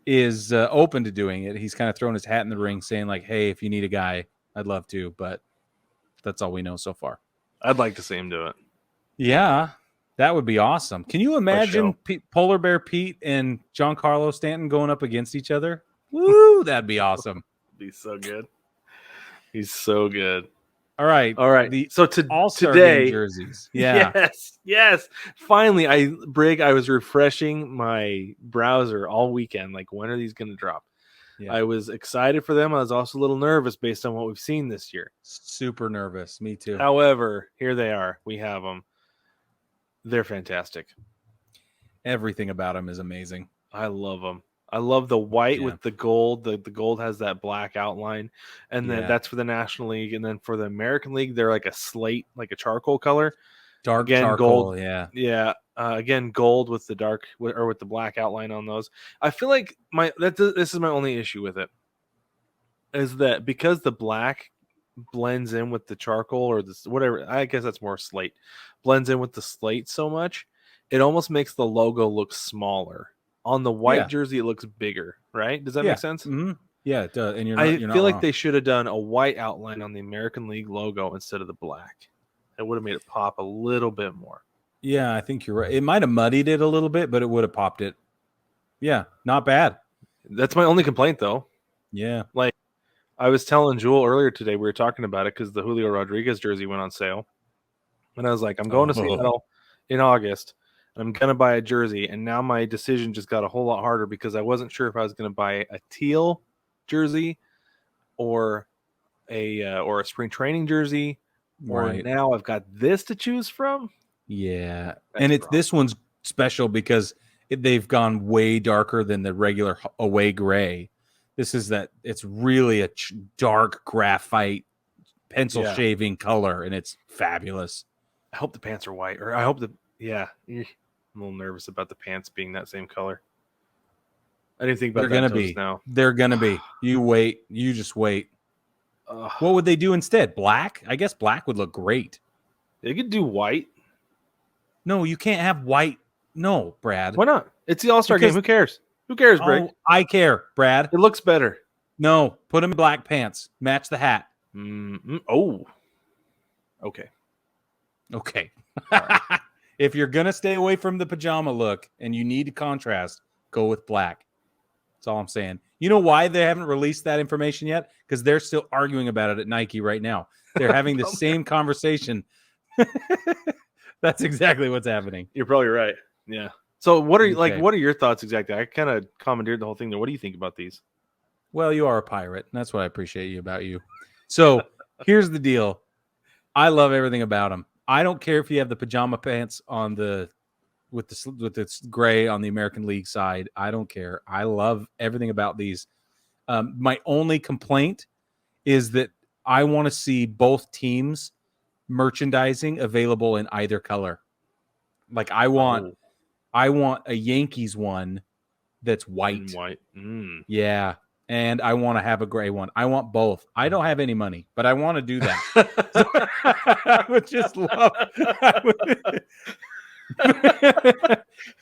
is open to doing it. He's kind of throwing his hat in the ring saying like, hey, if you need a guy, I'd love to, but that's all we know so far. I'd like to see him do it. Yeah. That would be awesome. Can you imagine Polar Bear Pete and Giancarlo Stanton going up against each other? Woo, that'd be awesome. Be so good. He's so good. All right. So All-Star today, Game jerseys. Yeah. Yes. Finally, I was refreshing my browser all weekend. Like, when are these going to drop? Yeah. I was excited for them. I was also a little nervous based on what we've seen this year. Super nervous. Me too. However, here they are. We have them. They're fantastic. Everything about them is amazing. I love them. I love the white with the gold. The gold has that black outline. And then that's for the National League. And then for the American League, they're like a slate, like a charcoal color. Dark charcoal, gold. Yeah. Again, gold with the dark or with the black outline on those. I feel like this is my only issue with it. Is that because the black blends in with the charcoal or this whatever, I guess that's more slate, blends in with the slate so much, it almost makes the logo look smaller. On the white jersey, it looks bigger, right? Does that make sense? Mm-hmm. Yeah, it does. And I feel like they should have done a white outline on the American League logo instead of the black. It would have made it pop a little bit more. Yeah, I think you're right. It might have muddied it a little bit, but it would have popped it. Yeah, not bad. That's my only complaint, though. Yeah. Like, I was telling Jewel earlier today, we were talking about it because the Julio Rodriguez jersey went on sale. And I was like, I'm going to Seattle in August. And I'm going to buy a jersey. And now my decision just got a whole lot harder because I wasn't sure if I was going to buy a teal jersey or a spring training jersey. Or now I've got this to choose from. Yeah. And this one's special because they've gone way darker than the regular away gray. This is it's really a dark graphite pencil shaving color, and it's fabulous. I hope the pants are white, or I hope I'm a little nervous about the pants being that same color. I didn't think about They're that gonna be. now. They're gonna be. You wait. You just wait. What would they do instead? Black? I guess black would look great. They could do white. No, you can't have white. No, Brad. Why not? It's the All-Star game. Who cares? Who cares, Brig? Oh, I care, Brad. It looks better. No, put them in black pants. Match the hat. Oh. Okay. Okay. Right. If you're going to stay away from the pajama look and you need contrast, go with black. That's all I'm saying. You know why they haven't released that information yet? Because they're still arguing about it at Nike right now. They're having the same conversation. That's exactly what's happening. You're probably right. Yeah. So what are what are your thoughts exactly? I kind of commandeered the whole thing there. What do you think about these? Well, you are a pirate, and that's what I appreciate about you. So here's the deal. I love everything about them. I don't care if you have the pajama pants on with the gray on the American League side. I don't care. I love everything about these. My only complaint is that I want to see both teams merchandising available in either color. Like I want a Yankees one that's white. Yeah. And I want to have a gray one. I want both. I don't have any money, but I want to do that. So, I would just love.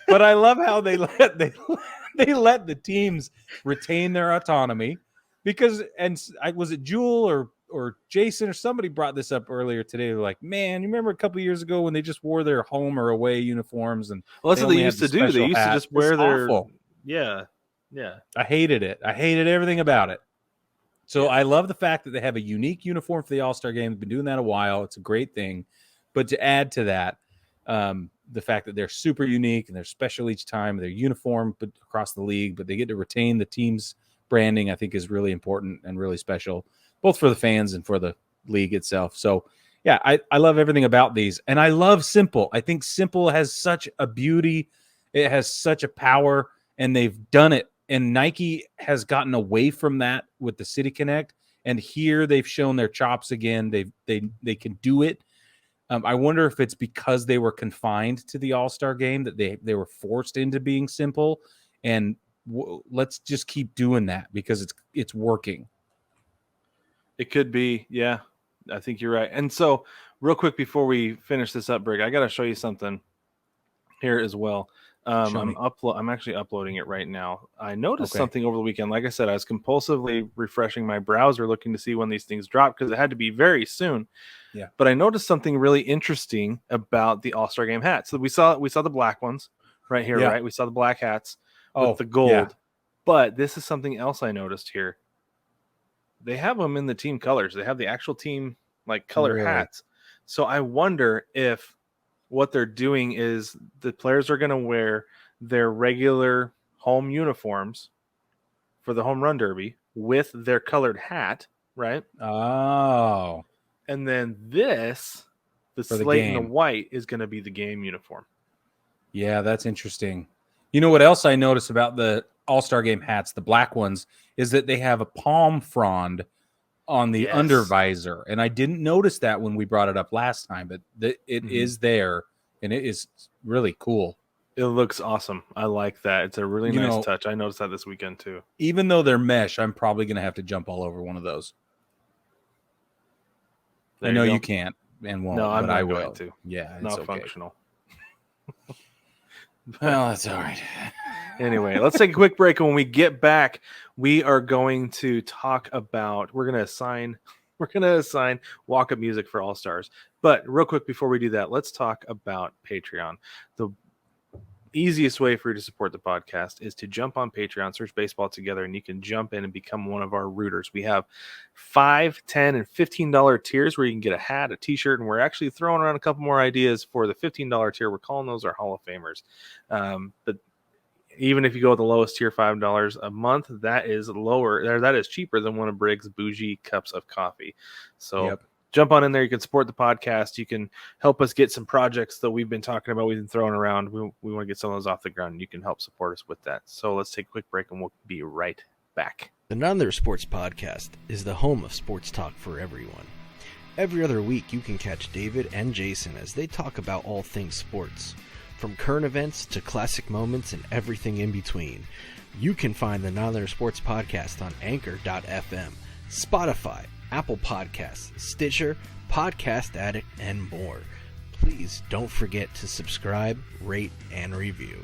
But I love how they let the teams retain their autonomy because was it Jewel or Jason or somebody brought this up earlier today? They're like, man, you remember a couple of years ago when they just wore their home or away uniforms and that's what they used to do. They used to just wear their Yeah. I hated it. I hated everything about it. So I love the fact that they have a unique uniform for the All-Star Game. They've been doing that a while. It's a great thing. But to add to that, the fact that they're super unique and they're special each time, they're uniform but across the league, but they get to retain the team's branding, I think is really important and really special, both for the fans and for the league itself. So, yeah, I love everything about these. And I love Simple. I think Simple has such a beauty. It has such a power, and they've done it. And Nike has gotten away from that with the City Connect. And here they've shown their chops again. They can do it. I wonder if it's because they were confined to the All-Star Game that they were forced into being simple. And let's just keep doing that because it's working. It could be, yeah. I think you're right. And so, real quick before we finish this up, Brig, I got to show you something here as well. I'm actually uploading it right now. I noticed something over the weekend. Like I said, I was compulsively refreshing my browser looking to see when these things drop because it had to be very soon. Yeah. But I noticed something really interesting about the All-Star Game hats. So we saw the black ones right here, right? We saw the black hats with the gold. Yeah. But this is something else I noticed here. They have them in the team colors. They have the actual team color hats. So I wonder if what they're doing is the players are going to wear their regular home uniforms for the home run derby with their colored hat, right? Oh. And then the slate and the white is going to be the game uniform. Yeah, that's interesting. You know what else I noticed about the All-Star Game hats, the black ones, is that they have a palm frond on the under visor. And I didn't notice that when we brought it up last time, but it is there, and it is really cool. It looks awesome. I like that. It's a really nice touch. I noticed that this weekend too. Even though they're mesh, I'm probably going to have to jump all over one of those. I know you can't and won't, no, but I will. Going to. Yeah, it's not okay. Functional. Well, that's all right. Anyway, let's take a quick break. And when we get back, we are going to talk about, we're going to assign walk-up music for All-Stars. But real quick before we do that, let's talk about Patreon. The easiest way for you to support the podcast is to jump on Patreon, search Baseball Together, and you can jump in and become one of our rooters. We have $5, $10, and $15 tiers where you can get a hat, a t-shirt, and we're actually throwing around a couple more ideas for the $15 tier. We're calling those our Hall of Famers. But even if you go with the lowest tier, $5 a month, that is lower. That is cheaper than one of Brig's bougie cups of coffee. So jump on in there. You can support the podcast. You can help us get some projects that we've been talking about. We've been throwing around. We want to get some of those off the ground. You can help support us with that. So let's take a quick break and we'll be right back. The Not Another Sports Podcast is the home of sports talk for everyone. Every other week, you can catch David and Jason as they talk about all things sports, from current events to classic moments and everything in between. You can find the Not Another Sports Podcast on Anchor.fm, Spotify, Apple Podcasts, Stitcher, Podcast Addict, and more. please don't forget to subscribe, rate, and review.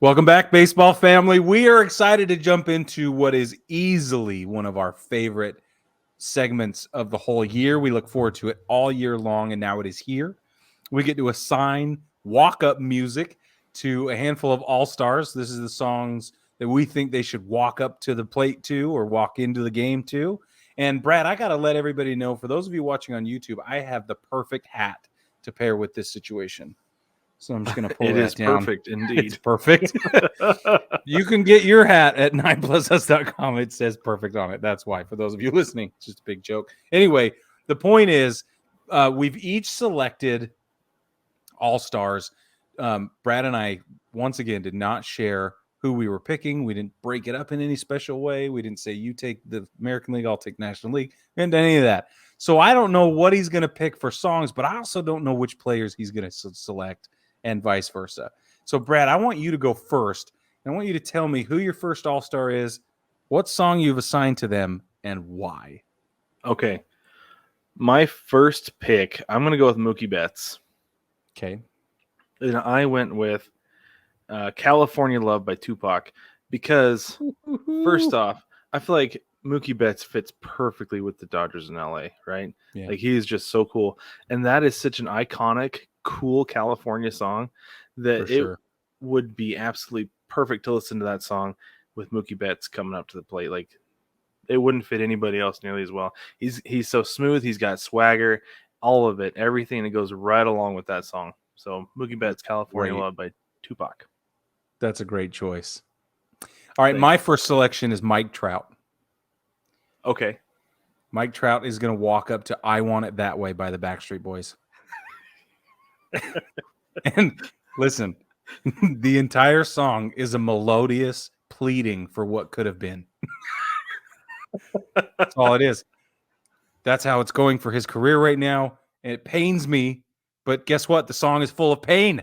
Welcome back, baseball family. We are excited to jump into what is easily one of our favorite segments of the whole year. We look forward to it all year long, and now it is here. We get to assign walk-up music to a handful of all-stars. This is the songs that we think they should walk up to the plate to or walk into the game to. And Brad, I got to let everybody know, for those of you watching on YouTube, I have the perfect hat to pair with this situation. So I'm just going to pull that down. It is perfect, indeed. It's perfect. You can get your hat at 9plusus.com. It says perfect on it. That's why, for those of you listening, it's just a big joke. Anyway, the point is we've each selected all-stars. Brad and I, once again, did not share who we were picking. We didn't break it up in any special way. We didn't say, you take the American League, I'll take National League. We didn't do any of that. So I don't know what he's going to pick for songs, but I also don't know which players he's going to select, and vice versa. So, Brad, I want you to go first. And I want you to tell me who your first all-star is, what song you've assigned to them, and why. Okay. My first pick, I'm going to go with Mookie Betts. Okay. And I went with California Love by Tupac because, first off, I feel like Mookie Betts fits perfectly with the Dodgers in LA, right? Yeah. Like, he is just so cool. And that is such an iconic, cool California song that it would be absolutely perfect to listen to that song with Mookie Betts coming up to the plate. Like, it wouldn't fit anybody else nearly as well. He's so smooth. He's got swagger, all of it, everything that goes right along with that song. So Mookie Betts, California Love by Tupac. That's a great choice. All right, my first selection is Mike Trout. Okay. Mike Trout is going to walk up to I Want It That Way by the Backstreet Boys. And listen, the entire song is a melodious pleading for what could have been. That's all it is. That's how it's going for his career right now. And it pains me, but guess what? The song is full of pain.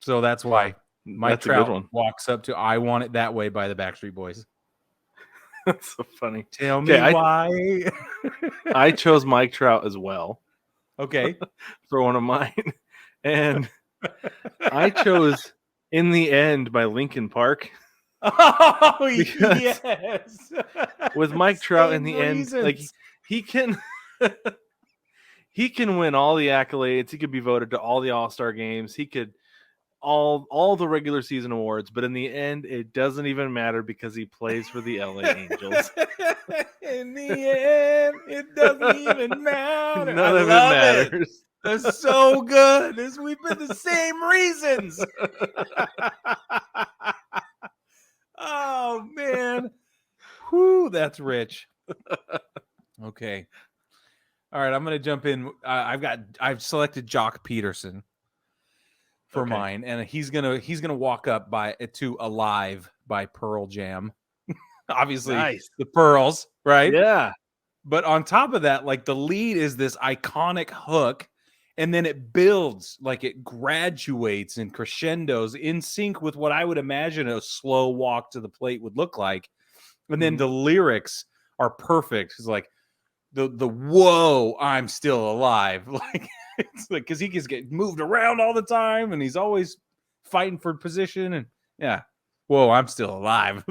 So that's why Mike Trout walks up to I Want It That Way by the Backstreet Boys. That's so funny. Tell me why. I chose Mike Trout as well. Okay. For one of mine. And I chose In the End by Linkin Park. Oh, yes. With Mike Trout in the end, like, he can win all the accolades. He could be voted to all the All-Star games. He could all the regular season awards, but in the end, it doesn't even matter because he plays for the LA Angels. In the end, it doesn't even matter. None of it matters. That's so good. We've been the same reasons. Oh, man. Whew, that's rich. Okay. All right, I'm going to jump in. I've selected Jock Peterson for mine, and he's gonna walk up to Alive by Pearl Jam. Obviously, the Pearls, right? Yeah. But on top of that, like, the lead is this iconic hook, and then it builds, like, it graduates and crescendos in sync with what I would imagine a slow walk to the plate would look like. And then the lyrics are perfect. It's like the whoa, I'm still alive. Like, it's like, because he gets moved around all the time, and he's always fighting for position. And yeah, whoa, I'm still alive.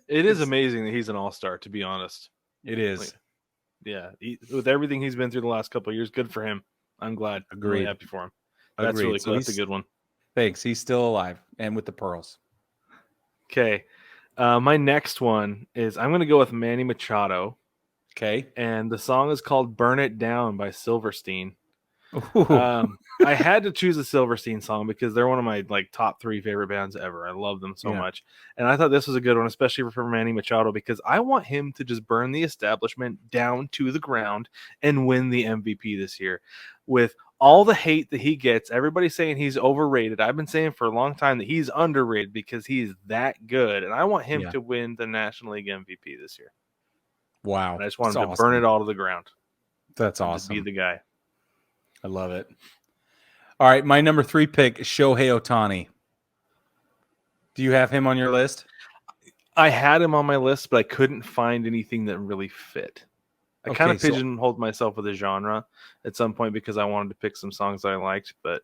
It is amazing that he's an all-star, to be honest. It is. Like, yeah, with everything he's been through the last couple of years, good for him. I'm glad. Agreed. I'm really happy for him. That's really cool. That's a good one. Thanks. He's still alive, and with the Pearls. Okay. My next one is I'm going to go with Manny Machado. Okay. And the song is called Burn It Down by Silverstein. I had to choose a Silverstein song because they're one of my top 3 favorite bands ever. I love them so much. And I thought this was a good one, especially for Manny Machado, because I want him to just burn the establishment down to the ground and win the MVP this year. With all the hate that he gets, everybody's saying he's overrated. I've been saying for a long time that he's underrated because he's that good. And I want him to win the National League MVP this year. Wow. And I just want him to burn it all to the ground. That's awesome. Just be the guy. I love it. All right, my number 3 pick, Shohei Ohtani. Do you have him on your list? I had him on my list, but I couldn't find anything that really fit. I kind of Okay, so- pigeonholed myself with a genre at some point because I wanted to pick some songs that I liked. But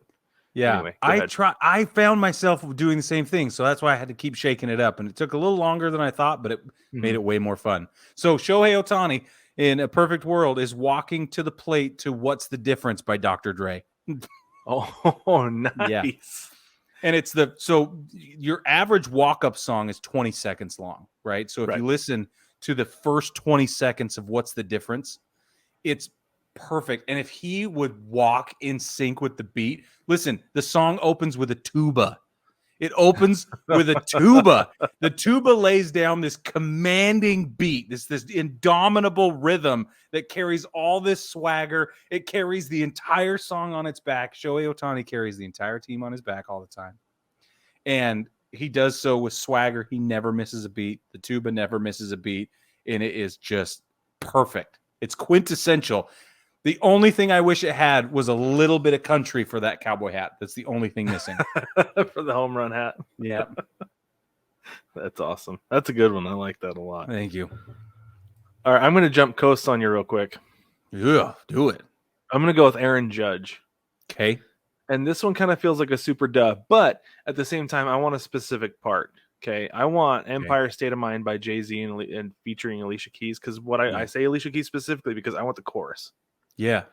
Yeah, anyway, go ahead. I found myself doing the same thing, so that's why I had to keep shaking it up, and it took a little longer than I thought, but it made it way more fun. So Shohei Ohtani in A Perfect World is walking to the plate to "What's the Difference" by Dr. Dre. Oh, nice. Yeah. And it's your average walk-up song is 20 seconds long, right? So if you listen to the first 20 seconds of "What's the Difference," it's perfect. And if he would walk in sync with the beat, listen, the song opens with a tuba. It opens with a tuba. The tuba lays down this commanding beat, this indomitable rhythm that carries all this swagger. It carries the entire song on its back. Shohei Ohtani carries the entire team on his back all the time. And he does so with swagger. He never misses a beat. The tuba never misses a beat. And it is just perfect. It's quintessential. The only thing I wish it had was a little bit of country for that cowboy hat. That's the only thing missing. For the home run hat. Yeah. That's awesome. That's a good one. I like that a lot. Thank you. All right, I'm going to jump coast on you real quick. Yeah, do it. I'm going to go with Aaron Judge. Okay. And this one kind of feels like a super duh, but at the same time, I want a specific part. Okay, I want Empire State of Mind by Jay-Z and featuring Alicia Keys, because I say Alicia Keys specifically because I want the chorus. Yeah.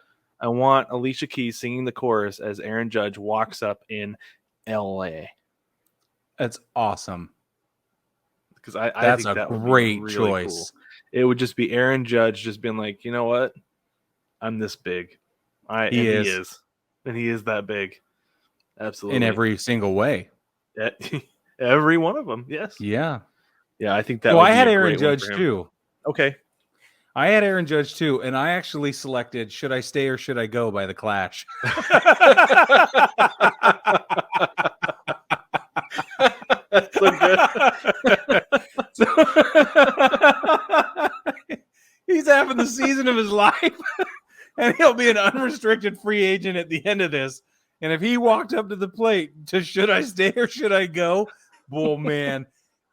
I want Alicia Keys singing the chorus as Aaron Judge walks up in L.A. That's awesome. Because I That's think a that would great be really choice. Cool. It would just be Aaron Judge just being like, you know what? I'm this big. He is. And he is that big. Absolutely. In every single way. Every one of them, yes. Yeah. Yeah, I think that Well, would I be had a Aaron great one Judge for him. too. Okay. I had Aaron Judge too, and I actually selected "Should I Stay or Should I Go" by The Clash. That's so good. He's having the season of his life, and he'll be an unrestricted free agent at the end of this. And if he walked up to the plate to "Should I Stay or Should I Go," well, man,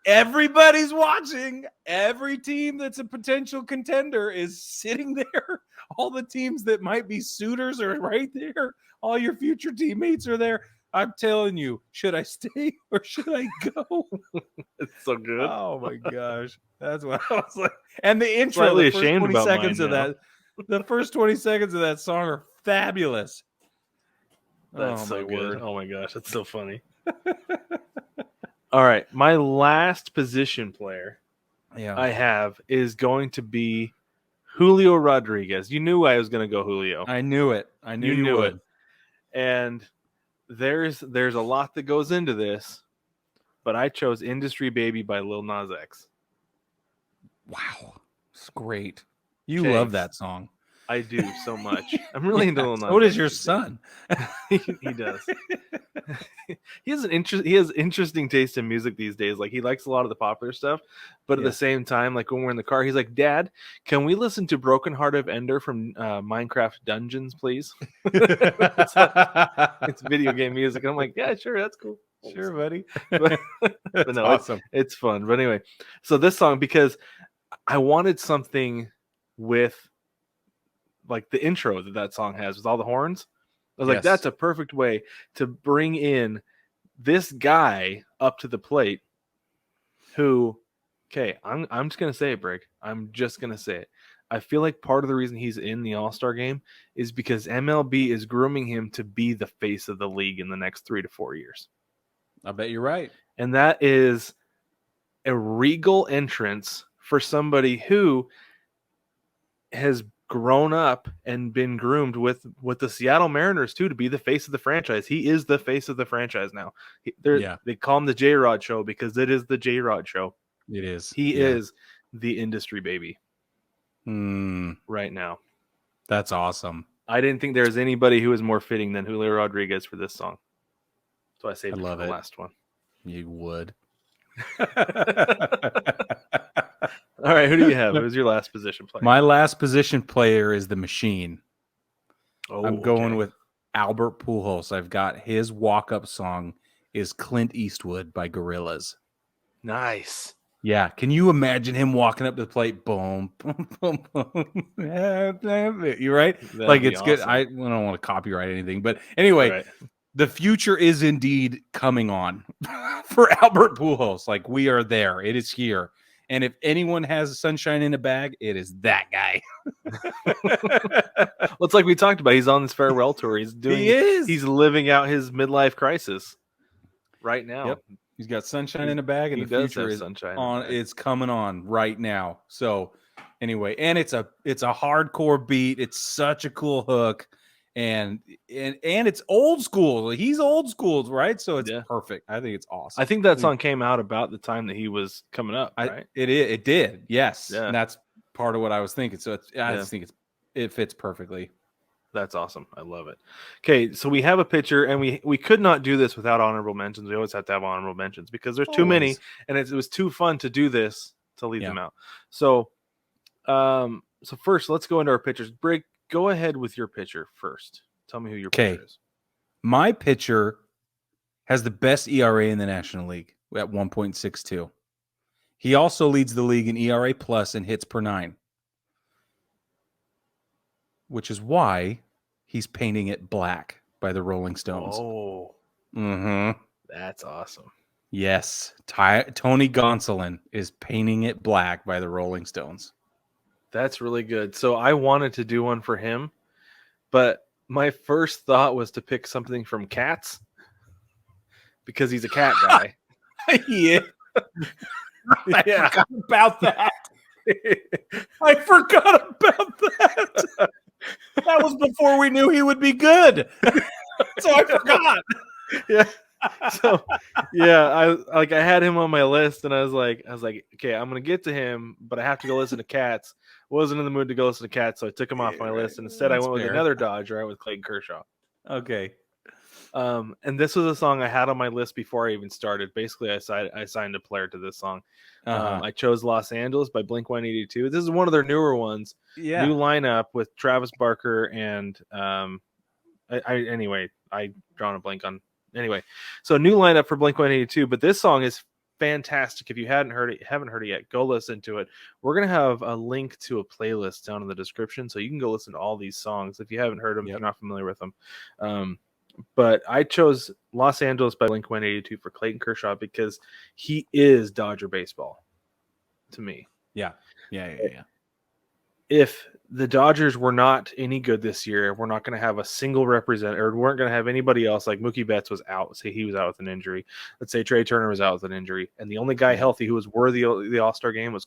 everybody's watching. Every team that's a potential contender is sitting there. All the teams that might be suitors are right there. All your future teammates are there. I'm telling you, should I stay or should I go? It's so good. Oh my gosh. That's what I was like. And the intro, Slightly the first ashamed 20 about seconds mine of now. that, the first 20 seconds of that song are fabulous. That's so my good. word. Oh my gosh, that's so funny. All right, my last position player I have is going to be Julio Rodriguez. You knew I was going to go Julio. I knew it. I knew you knew would. it. And there's a lot that goes into this, but I chose Industry Baby by Lil Nas X. Wow. It's great. You Thanks. love that song. I do so much. I'm really into Lil Nas So does X your these days. son. He does. He has interesting taste in music these days. Like, he likes a lot of the popular stuff, but at the same time, like when we're in the car, he's like, "Dad, can we listen to Broken Heart of Ender from Minecraft Dungeons, please?" It's video game music. And I'm like, "Yeah, sure, that's cool." Sure, buddy. But no, awesome. It's fun. But anyway, so this song, because I wanted something with like the intro that song has with all the horns. I was like, that's a perfect way to bring in this guy up to the plate who, okay, I'm just going to say it, Brig. I'm just going to say it. I feel like part of the reason he's in the All-Star game is because MLB is grooming him to be the face of the league in the next 3 to 4 years. I bet you're right. And that is a regal entrance for somebody who has grown up and been groomed with the Seattle Mariners too to be the face of the franchise. He is the face of the franchise now. They call him the J-Rod Show because it is the J-Rod Show. It is. He is the industry baby right now. That's awesome. I didn't think there was anybody who was more fitting than Julio Rodriguez for this song. So I saved it for the last one. You would. All right, who do you have? Who's your last position player? My last position player is the Machine. Oh, I'm going with Albert Pujols. I've got his walk-up song is Clint Eastwood by Gorillaz. Nice. Yeah. Can you imagine him walking up to the plate? Boom, boom, boom, boom. You're right. That'd Like, be it's good. awesome. I don't want to copyright anything, but anyway, Right. the future is indeed coming on for Albert Pujols. Like, we are there. It is here. And if anyone has sunshine in a bag, it is that guy. Well, it's like we talked about. He's on this farewell tour. He's living out his midlife crisis right now. Yep. He's got sunshine in a bag, and the future is on. It's coming on right now. So anyway, and it's a hardcore beat. It's such a cool hook, and it's old school. He's old school, right? So it's perfect. I think it's awesome. I think that song came out about the time that he was coming up, right? It did. Yes. Yeah. And that's part of what I was thinking. So I just think it fits perfectly. That's awesome. I love it. Okay, so we have a picture, and we could not do this without honorable mentions. We always have to have honorable mentions because there's too many, and it was too fun to do this to leave them out. So, so first, let's go into our pitchers. Brig, go ahead with your pitcher first. Tell me who your pitcher is. My pitcher has the best ERA in the National League at 1.62. He also leads the league in ERA plus and hits per 9. Which is why he's painting it black by the Rolling Stones. Oh. Mm-hmm. That's awesome. Yes. Tony Gonsolin is painting it black by the Rolling Stones. That's really good. So I wanted to do one for him, but my first thought was to pick something from Cats because he's a cat guy. Yeah. I forgot about that. I forgot about that. That was before we knew he would be good. So I forgot. Yeah. So I had him on my list, and I was like, okay, I'm gonna get to him, but I have to go listen to Cats. Wasn't in the mood to go listen to Cats, so I took him off my list, and instead I went with another Dodger. I went with Clayton Kershaw. Okay. And this was a song I had on my list before I even started. Basically, I signed a player to this song. I chose Los Angeles by Blink-182. This is one of their newer ones. Yeah. New lineup with Travis Barker and I drawn a blank on. Anyway, so new lineup for Blink-182, but this song is fantastic. If you haven't heard it yet, go listen to it. We're going to have a link to a playlist down in the description, so you can go listen to all these songs if you haven't heard them, if you're not familiar with them. But I chose Los Angeles by Blink-182 for Clayton Kershaw because he is Dodger baseball to me. Yeah. If the Dodgers were not any good this year, we're not going to have a single representative, or weren't going to have anybody else. Like Mookie Betts was out. Say he was out with an injury. Let's say Trey Turner was out with an injury, and the only guy healthy who was worthy of the All-Star game was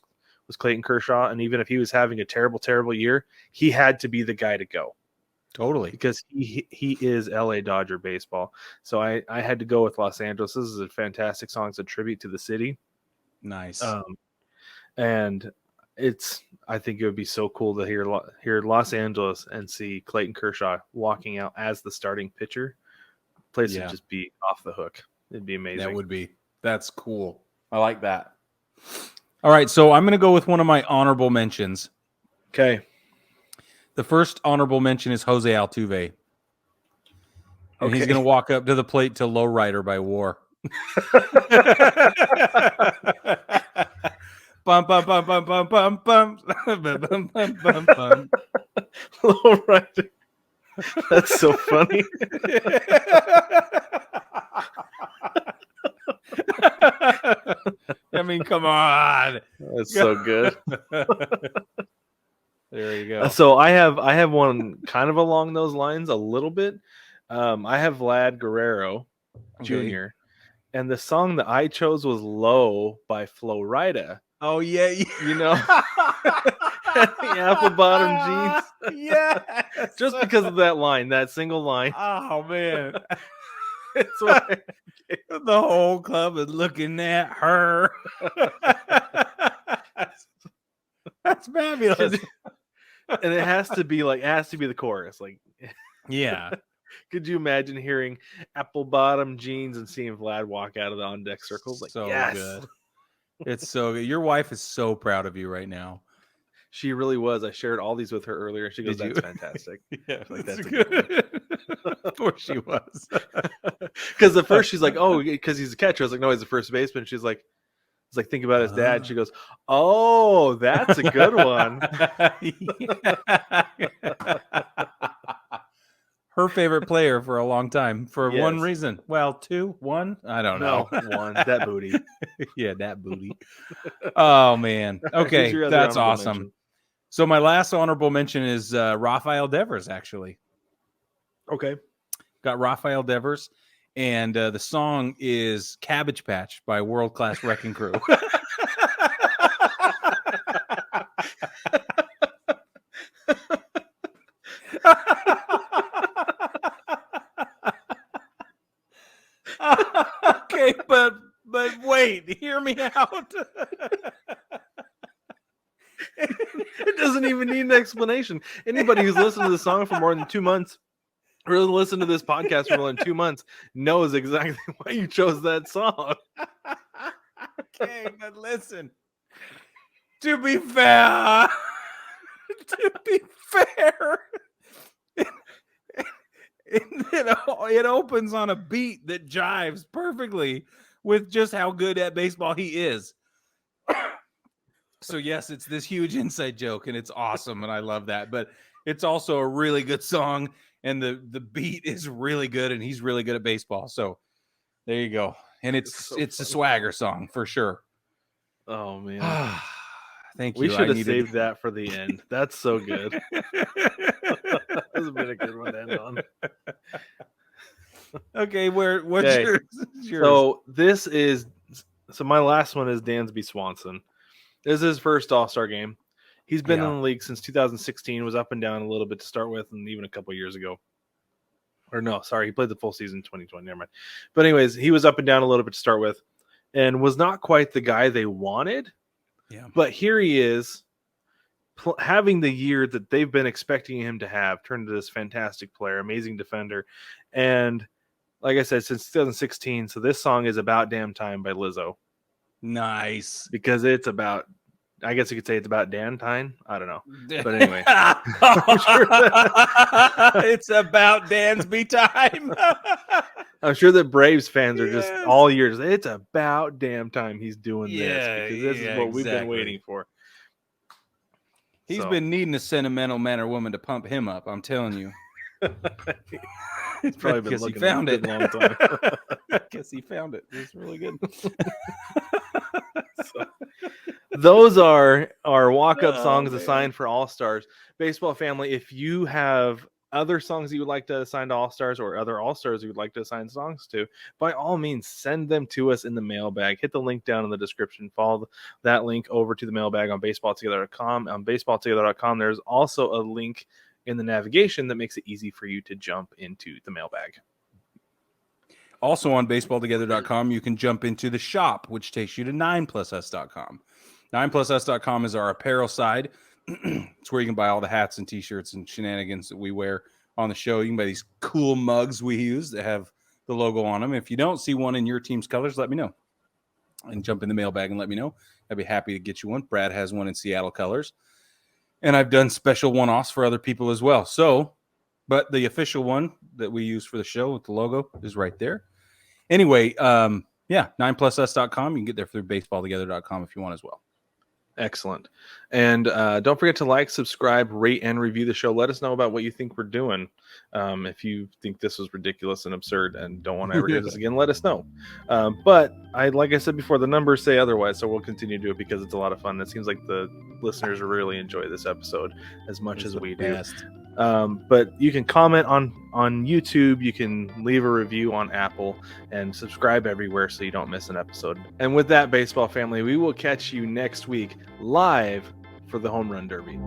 Clayton Kershaw. And even if he was having a terrible year, he had to be the guy to go. Totally. Because he is LA Dodger baseball. So I had to go with Los Angeles. This is a fantastic song. It's a tribute to the city. Nice. And I think it would be so cool to hear Los Angeles and see Clayton Kershaw walking out as the starting pitcher. Place would just be off the hook. It'd be amazing. That would be. That's cool. I like that. All right, so I'm going to go with one of my honorable mentions. Okay. The first honorable mention is Jose Altuve. And he's going to walk up to the plate to Lowrider by War. Bum, bum, bum, bum, bum, bum, bum. Bum, bum, bum, bum. Lowrider. That's so funny. I mean, come on. That's so good. There you go. So I have one kind of along those lines a little bit. I have Vlad Guerrero Jr. And the song that I chose was "Low" by Flo Rida. Oh yeah, you know, the apple bottom jeans. Yeah, just because of that line, that single line. Oh man, it's why the whole club is looking at her. That's fabulous. And it has to be the chorus. Like, yeah. Could you imagine hearing apple bottom jeans and seeing Vlad walk out of the on deck circles? Like, so yes. Good. It's so good. Your wife is so proud of you right now. She really was. I shared all these with her earlier. She goes, "That's fantastic." Yeah, like, that's good. course she was. Because at first she's like, oh, because he's a catcher. I was like, no, he's a first baseman. She's like, it's like, think about his dad. She goes, oh, that's a good one. Her favorite player for a long time for Yes. one reason. Well, two, one, I don't know. One, that booty. Yeah, that booty. Oh man. Okay, Who's your other that's honorable awesome. mention? So my last honorable mention is Rafael Devers. Actually, Okay. got Rafael Devers, and the song is "Cabbage Patch" by World Class Wrecking Crew. Okay, but wait, hear me out. It doesn't even need an explanation. Anybody who's listened to the song for more than 2 months, or listened to this podcast for more than 2 months, knows exactly why you chose that song. Okay, but listen. To be fair, it opens on a beat that jives perfectly with just how good at baseball he is. So yes, it's this huge inside joke, and it's awesome, and I love that. But it's also a really good song, and the beat is really good, and he's really good at baseball. So there you go. And it's a swagger song for sure. Oh man. Thank you. We should have saved that for the end. That's so good. That would have been a good one to end on. Okay, what's Okay. yours? So my last one is Dansby Swanson. This is his first All-Star game. He's been in the league since 2016, was up and down a little bit to start with, and even a couple years ago. Or no, sorry, he played the full season in 2020. Never mind. But anyways, he was up and down a little bit to start with, and was not quite the guy they wanted. Yeah. But here he is, having the year that they've been expecting him to have, turned into this fantastic player, amazing defender. And like I said, since 2016, so this song is About Damn Time by Lizzo. Nice. Because it's about, I guess you could say it's about Dan time. I don't know. But anyway. It's about Dansby time. I'm sure that Braves fans are just all years. It's about damn time he's doing this. Because this is what we've been waiting for. He's been needing a sentimental man or woman to pump him up. I'm telling you. It's probably been looking found a it. long time. I guess he found it. It's really good. Those are our walk-up songs assigned for All-Stars. Baseball family, if you have other songs you would like to assign to All-Stars or other All-Stars you would like to assign songs to, by all means, send them to us in the mailbag. Hit the link down in the description. Follow that link over to the mailbag on baseballtogether.com. On baseballtogether.com, there's also a link in the navigation that makes it easy for you to jump into the mailbag. Also on baseballtogether.com, you can jump into the shop, which takes you to 9plusus.com. 9plusus.com is our apparel side. It's where you can buy all the hats and t-shirts and shenanigans that we wear on the show. You can buy these cool mugs we use that have the logo on them. If you don't see one in your team's colors, let me know. And jump in the mailbag and let me know. I'd be happy to get you one. Brad has one in Seattle colors. And I've done special one-offs for other people as well. So, but the official one that we use for the show with the logo is right there. Anyway, 9plusus.com. You can get there through baseballtogether.com if you want as well. Excellent. And don't forget to like, subscribe, rate, and review the show. Let us know about what you think we're doing. If you think this was ridiculous and absurd and don't want to ever hear this again, let us know. But like I said before, the numbers say otherwise, so we'll continue to do it because it's a lot of fun. It seems like the listeners really enjoy this episode as much as we do. But you can comment on YouTube, you can leave a review on Apple, and subscribe everywhere so you don't miss an episode. And with that, baseball family, we will catch you next week live for the Home Run Derby.